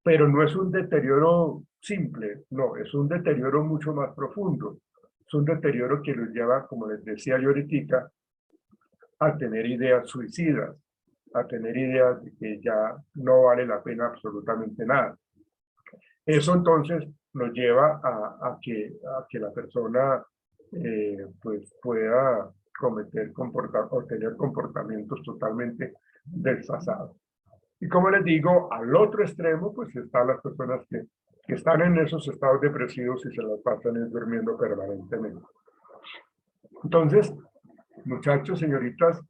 Pero no es un deterioro simple, no, es un deterioro mucho más profundo. Es un deterioro que los lleva, como les decía yo ahorita, a tener ideas suicidas, a tener ideas de que ya no vale la pena absolutamente nada. Eso entonces nos lleva a que la persona pues pueda tener comportamientos totalmente desfasados. Y como les digo, al otro extremo, pues están las personas que están en esos estados depresivos y se las pasan durmiendo permanentemente. Entonces, muchachos, señoritas,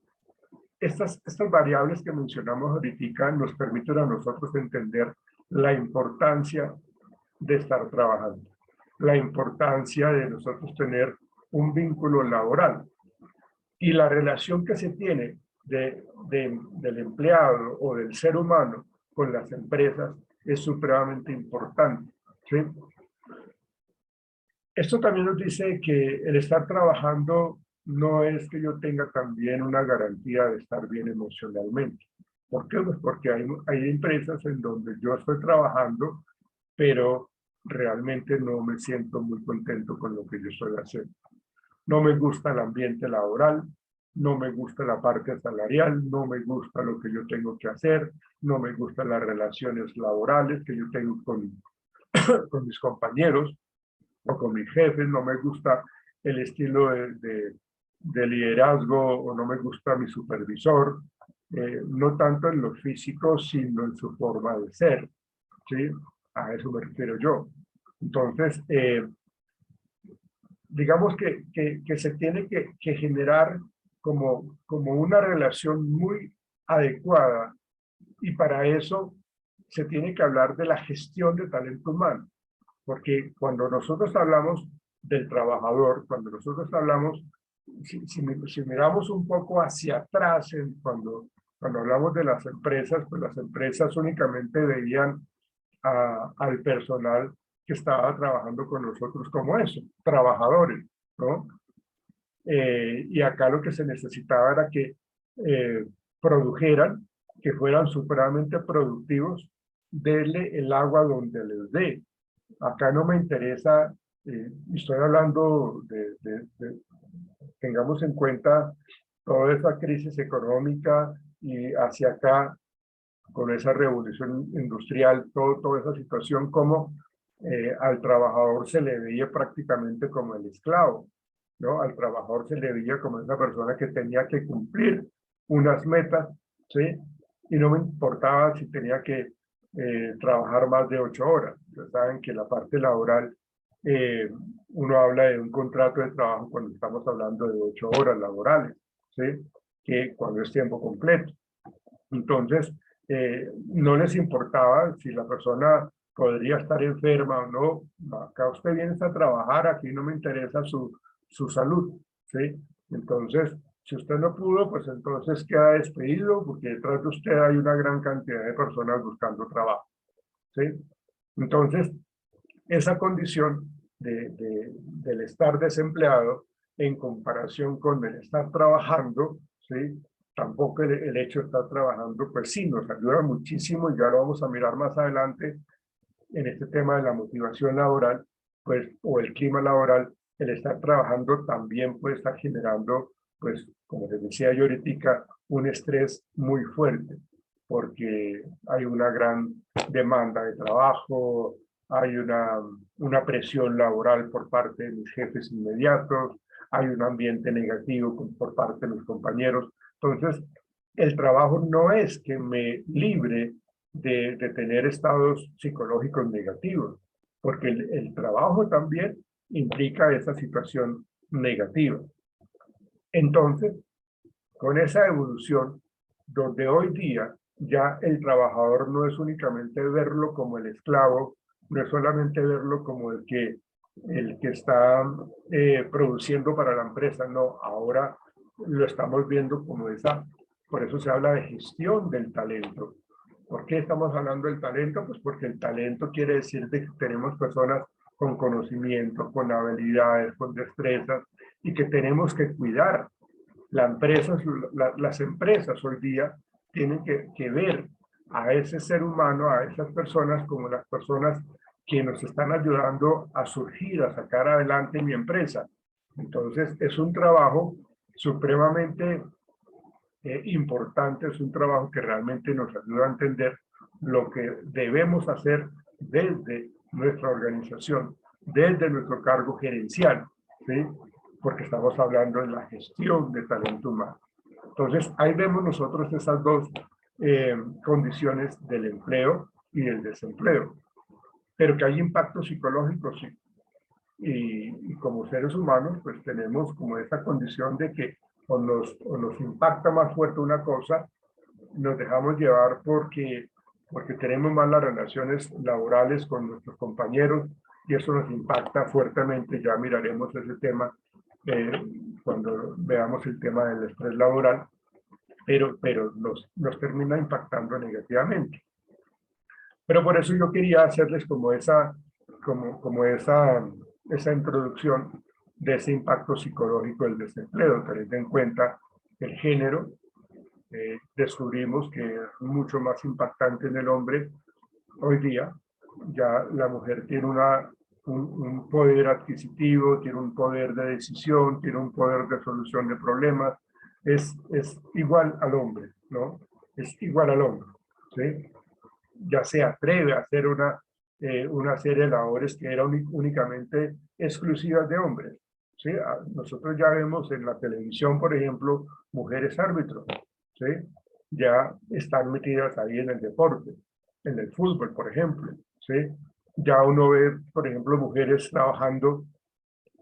estas variables que mencionamos ahorita nos permiten a nosotros entender la importancia de estar trabajando, la importancia de nosotros tener un vínculo laboral y la relación que se tiene del empleado o del ser humano con las empresas es supremamente importante, ¿sí? Esto también nos dice que el estar trabajando no es que yo tenga también una garantía de estar bien emocionalmente. ¿Por qué? Pues porque hay empresas en donde yo estoy trabajando, pero realmente no me siento muy contento con lo que yo estoy haciendo. No me gusta el ambiente laboral, no me gusta la parte salarial, no me gusta lo que yo tengo que hacer, no me gustan las relaciones laborales que yo tengo con mis compañeros o con mis jefes, no me gusta el estilo de liderazgo o no me gusta mi supervisor, no tanto en lo físico, sino en su forma de ser, ¿sí? A eso me refiero yo. Entonces, digamos que se tiene que generar como una relación muy adecuada y para eso se tiene que hablar de la gestión de talento humano. Porque cuando nosotros hablamos del trabajador, cuando nosotros hablamos, si miramos un poco hacia atrás, cuando hablamos de las empresas, pues las empresas únicamente veían al personal que estaba trabajando con nosotros como eso, trabajadores, ¿no? Y acá lo que se necesitaba era que produjeran, que fueran supremamente productivos, denle el agua donde les dé. Acá no me interesa, estoy hablando tengamos en cuenta toda esa crisis económica y hacia acá, con esa revolución industrial, toda esa situación, como al trabajador se le veía prácticamente como el esclavo, ¿no? Al trabajador se le veía como esa persona que tenía que cumplir unas metas, ¿sí? Y no me importaba si tenía que trabajar más de 8 horas. Ustedes saben que la parte laboral, uno habla de un contrato de trabajo cuando estamos hablando de 8 horas laborales, ¿sí? Que cuando es tiempo completo. Entonces, no les importaba si la persona podría estar enferma o no. Acá usted viene a trabajar, aquí no me interesa su salud, ¿sí? Entonces, si usted no pudo, pues entonces queda despedido porque detrás de usted hay una gran cantidad de personas buscando trabajo, ¿sí? Entonces, esa condición del estar desempleado en comparación con el estar trabajando, ¿sí? Tampoco el hecho de estar trabajando, pues sí, nos ayuda muchísimo y ya lo vamos a mirar más adelante en este tema de la motivación laboral, pues, o el clima laboral. El estar trabajando también puede estar generando, pues, como les decía yo ahorita, un estrés muy fuerte, porque hay una gran demanda de trabajo, hay una presión laboral por parte de mis jefes inmediatos, hay un ambiente negativo por parte de los compañeros. Entonces, el trabajo no es que me libre de tener estados psicológicos negativos, porque el trabajo también implica esa situación negativa. Entonces, con esa evolución, donde hoy día ya el trabajador no es únicamente verlo como el esclavo, no es solamente verlo como el que el que está produciendo para la empresa, no, ahora lo estamos viendo como esa, por eso se habla de gestión del talento. ¿Por qué estamos hablando del talento? Pues porque el talento quiere decir que tenemos personas con conocimiento, con habilidades, con destrezas, y que tenemos que cuidar. Las empresas hoy día tienen que ver a ese ser humano, a esas personas como las personas que nos están ayudando a surgir, a sacar adelante mi empresa. Entonces es un trabajo supremamente importante, es un trabajo que realmente nos ayuda a entender lo que debemos hacer desde nuestra organización, desde nuestro cargo gerencial, ¿sí? Porque estamos hablando de la gestión de talento humano. Entonces, ahí vemos nosotros esas dos condiciones del empleo y del desempleo. Pero que hay impactos psicológicos, sí. Y como seres humanos, pues tenemos como esa condición de que o nos impacta más fuerte una cosa, nos dejamos llevar porque tenemos más las relaciones laborales con nuestros compañeros y eso nos impacta fuertemente. Ya miraremos ese tema cuando veamos el tema del estrés laboral, pero nos termina impactando negativamente. Pero por eso yo quería hacerles como esa introducción de ese impacto psicológico del desempleo, teniendo en cuenta el género. Descubrimos que es mucho más impactante en el hombre hoy día. Ya la mujer tiene un poder adquisitivo, tiene un poder de decisión, tiene un poder de solución de problemas. Es igual al hombre, ¿no? Es igual al hombre, ¿sí? Ya se atreve a hacer una serie de labores que eran únicamente exclusivas de hombres, ¿sí? Nosotros ya vemos en la televisión, por ejemplo, mujeres árbitros, ¿sí? Ya están metidas ahí en el deporte, en el fútbol, por ejemplo, ¿sí? Ya uno ve, por ejemplo, mujeres trabajando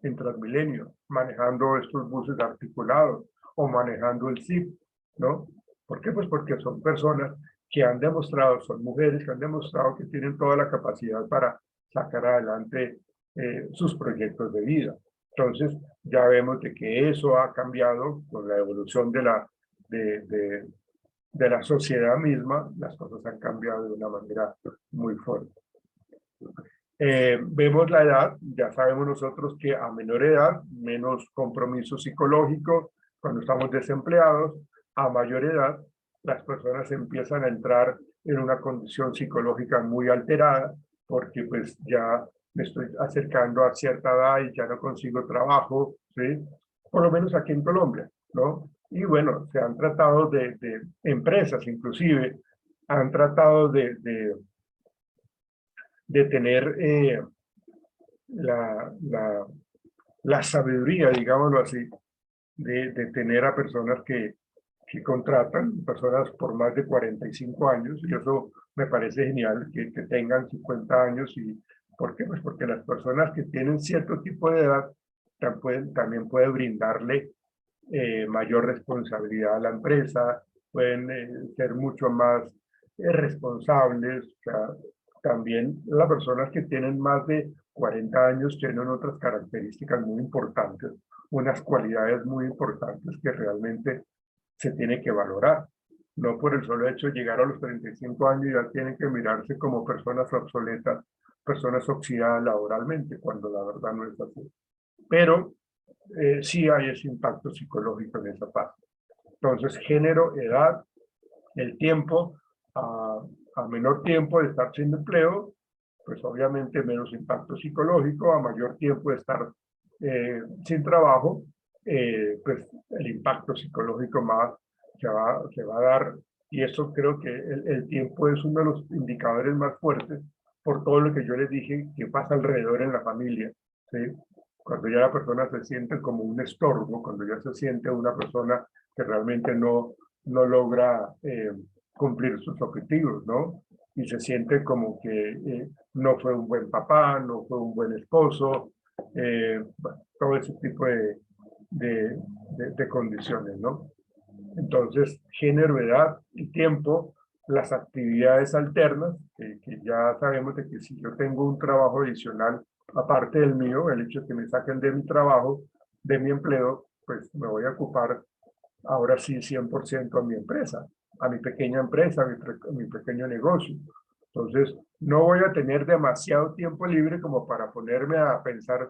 en Transmilenio, manejando estos buses articulados o manejando el SIP, ¿no? ¿Por qué? Pues porque son personas que han demostrado, son mujeres que han demostrado que tienen toda la capacidad para sacar adelante sus proyectos de vida. Entonces, ya vemos de que eso ha cambiado con la evolución de la sociedad misma, las cosas han cambiado de una manera muy fuerte. Vemos la edad, ya sabemos nosotros que a menor edad, menos compromiso psicológico cuando estamos desempleados, a mayor edad, las personas empiezan a entrar en una condición psicológica muy alterada, porque pues ya me estoy acercando a cierta edad y ya no consigo trabajo, ¿sí? Por lo menos aquí en Colombia, ¿no? Y bueno, se han tratado de empresas inclusive, han tratado de tener la sabiduría, digámoslo así, de tener a personas que contratan, personas por más de 45 años, y eso me parece genial, que tengan 50 años. Y ¿por qué? Pues porque las personas que tienen cierto tipo de edad también pueden brindarle mayor responsabilidad a la empresa, pueden ser mucho más responsables. O sea, también las personas que tienen más de 40 años tienen otras características muy importantes, unas cualidades muy importantes que realmente se tiene que valorar. No por el solo hecho de llegar a los 35 años ya tienen que mirarse como personas obsoletas, personas oxidadas laboralmente, cuando la verdad no es así. Pero sí hay ese impacto psicológico en esa parte. Entonces, género, edad, el tiempo, a menor tiempo de estar sin empleo, pues obviamente menos impacto psicológico, a mayor tiempo de estar sin trabajo, pues el impacto psicológico más se va a dar. Y eso creo que el tiempo es uno de los indicadores más fuertes por todo lo que yo les dije que pasa alrededor en la familia, ¿sí? Cuando ya la persona se siente como un estorbo, cuando ya se siente una persona que realmente no logra cumplir sus objetivos, ¿no? Y se siente como que no fue un buen papá, no fue un buen esposo, bueno, todo ese tipo de condiciones, ¿no? Entonces, género, edad y tiempo, las actividades alternas, que ya sabemos de que si yo tengo un trabajo adicional aparte del mío, el hecho de que me saquen de mi trabajo, de mi empleo, pues me voy a ocupar ahora sí 100% a mi empresa, a mi pequeña empresa, a mi pequeño negocio. Entonces, no voy a tener demasiado tiempo libre como para ponerme a pensar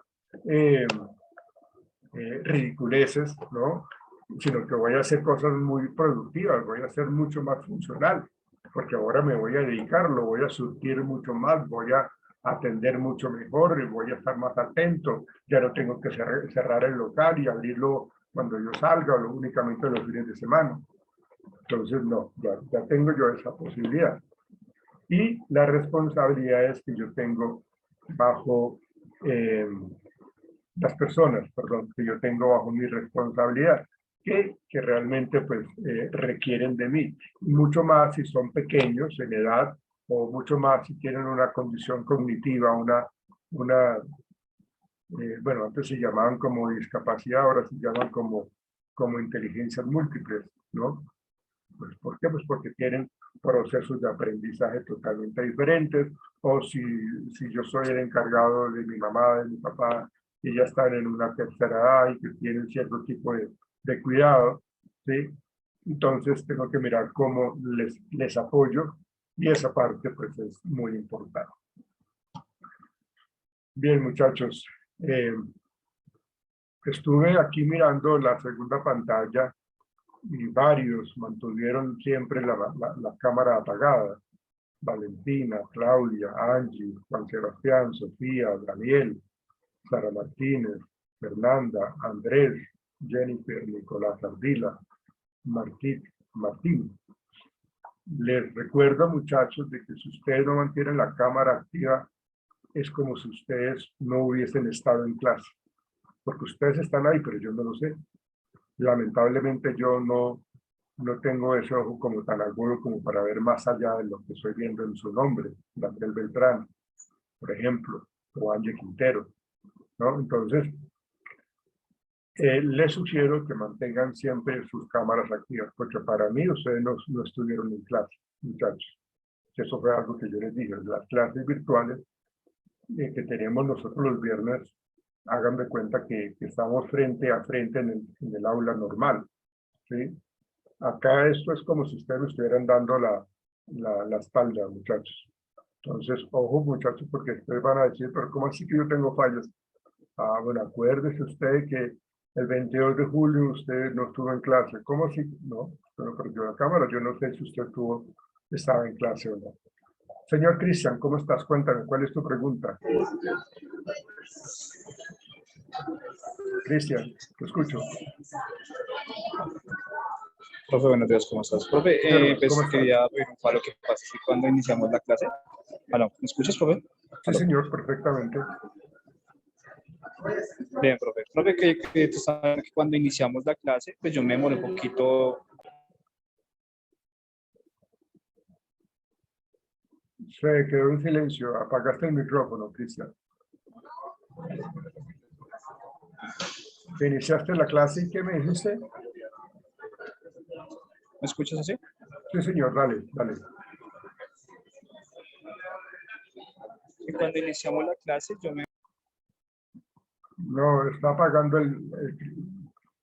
ridiculeces, ¿no? Sino que voy a hacer cosas muy productivas, voy a ser mucho más funcional, porque ahora me voy a dedicar, lo voy a surtir mucho más, voy a atender mucho mejor y voy a estar más atento. Ya no tengo que cerrar el local y abrirlo cuando yo salga o únicamente los fines de semana. Entonces, no, ya tengo yo esa posibilidad. Y las responsabilidades que yo tengo bajo las personas, perdón, que yo tengo bajo mi responsabilidad, que realmente pues requieren de mí. Mucho más si son pequeños en edad o mucho más si tienen una condición cognitiva, bueno, antes se llamaban como discapacidad, ahora se llaman como inteligencias múltiples, ¿no? Pues, ¿por qué? Pues porque tienen procesos de aprendizaje totalmente diferentes, o si yo soy el encargado de mi mamá, de mi papá, y ya están en una tercera edad y que tienen cierto tipo de cuidado, ¿sí? Entonces tengo que mirar cómo les apoyo, y esa parte pues es muy importante. Bien, muchachos, estuve aquí mirando la segunda pantalla y varios mantuvieron siempre la cámara apagada. Valentina, Claudia, Angie, Juan Sebastián, Sofía, Daniel, Sara Martínez, Fernanda, Andrés, Jennifer, Nicolás Ardila, Martín. Les recuerdo, muchachos, de que si ustedes no mantienen la cámara activa, es como si ustedes no hubiesen estado en clase. Porque ustedes están ahí, pero yo no lo sé. Lamentablemente yo no tengo ese ojo como tan agudo como para ver más allá de lo que estoy viendo en su nombre, Daniel Beltrán, por ejemplo, o Ángel Quintero, ¿no? Entonces, les sugiero que mantengan siempre sus cámaras activas, porque para mí ustedes no estuvieron en clase, muchachos. Eso fue algo que yo les dije, las clases virtuales que tenemos nosotros los viernes, hagan de cuenta que estamos frente a frente en el aula normal, ¿sí? Acá esto es como si ustedes estuvieran dando la espalda, muchachos. Entonces, ojo, muchachos, porque ustedes van a decir, pero ¿cómo así que yo tengo fallas? Ah, bueno, acuérdese usted que el 22 de julio usted no estuvo en clase. ¿Cómo así? No, usted no perdió la cámara. Yo no sé si usted estaba en clase o no. Señor Cristian, ¿cómo estás? Cuéntame, ¿cuál es tu pregunta? Cristian, te escucho. Profe, buenos días, ¿cómo estás? Profe, pues quería preguntar lo que pasa es que cuando iniciamos la clase. ¿Aló? ¿Me escuchas, profe? Sí, señor, perfectamente. Bien, profe. Profe, que tú sabes que cuando iniciamos la clase, pues yo me demoré un poquito. Se quedó en silencio. Apagaste el micrófono, Cristian. ¿Iniciaste la clase y qué me dijiste? ¿Me escuchas así? Sí, señor, dale, dale. Y cuando iniciamos la clase, yo me... No, está apagando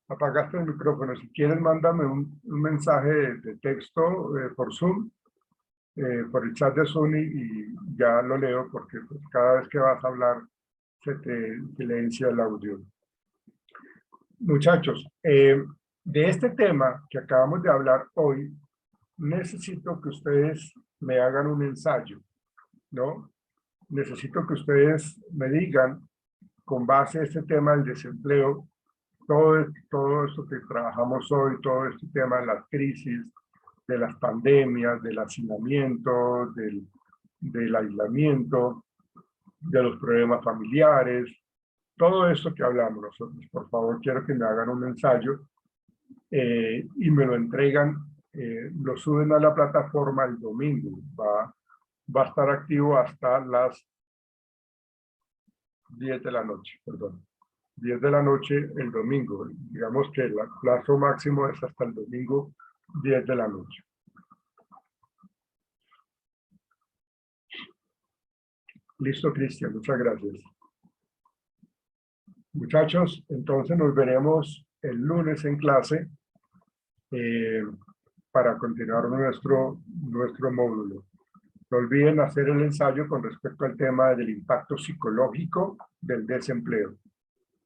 apagaste el micrófono. Si quieres, mándame un mensaje de texto por Zoom, por el chat de Zoom y ya lo leo porque pues, cada vez que vas a hablar se te silencia el audio. Muchachos, de este tema que acabamos de hablar hoy, necesito que ustedes me hagan un ensayo, ¿no? Necesito que ustedes me digan, con base a este tema del desempleo, todo esto que trabajamos hoy, todo este tema de las crisis, de las pandemias, del hacinamiento, del aislamiento, de los problemas familiares, todo esto que hablamos nosotros. Por favor, quiero que me hagan un ensayo y me lo entregan, lo suben a la plataforma el domingo. Va a estar activo hasta las 10 de la noche, perdón. 10 de la noche el domingo. Digamos que el plazo máximo es hasta el domingo 10 de la noche. Listo, Cristian, muchas gracias. Muchachos, entonces nos veremos el lunes en clase para continuar nuestro módulo. No olviden hacer el ensayo con respecto al tema del impacto psicológico del desempleo.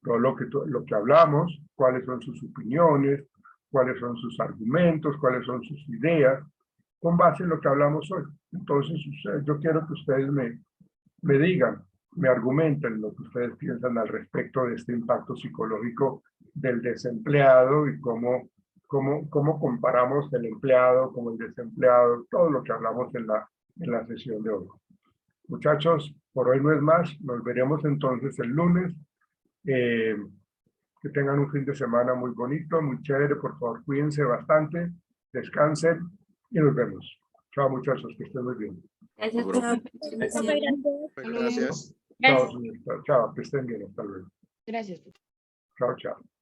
Todo lo que hablamos, cuáles son sus opiniones, cuáles son sus argumentos, cuáles son sus ideas, con base en lo que hablamos hoy. Entonces, yo quiero que ustedes me digan, me argumenten lo que ustedes piensan al respecto de este impacto psicológico del desempleado y cómo comparamos el empleado con el desempleado, todo lo que hablamos en la sesión de hoy. Muchachos, por hoy no es más. Nos veremos entonces el lunes. Que tengan un fin de semana muy bonito, muy chévere. Por favor, cuídense bastante, descansen y nos vemos. Chao, muchachos, que estén muy bien. Gracias, Bueno, profe. gracias. Chao, señorita. Chao, que estén bien. Hasta luego. Gracias. Chao, chao.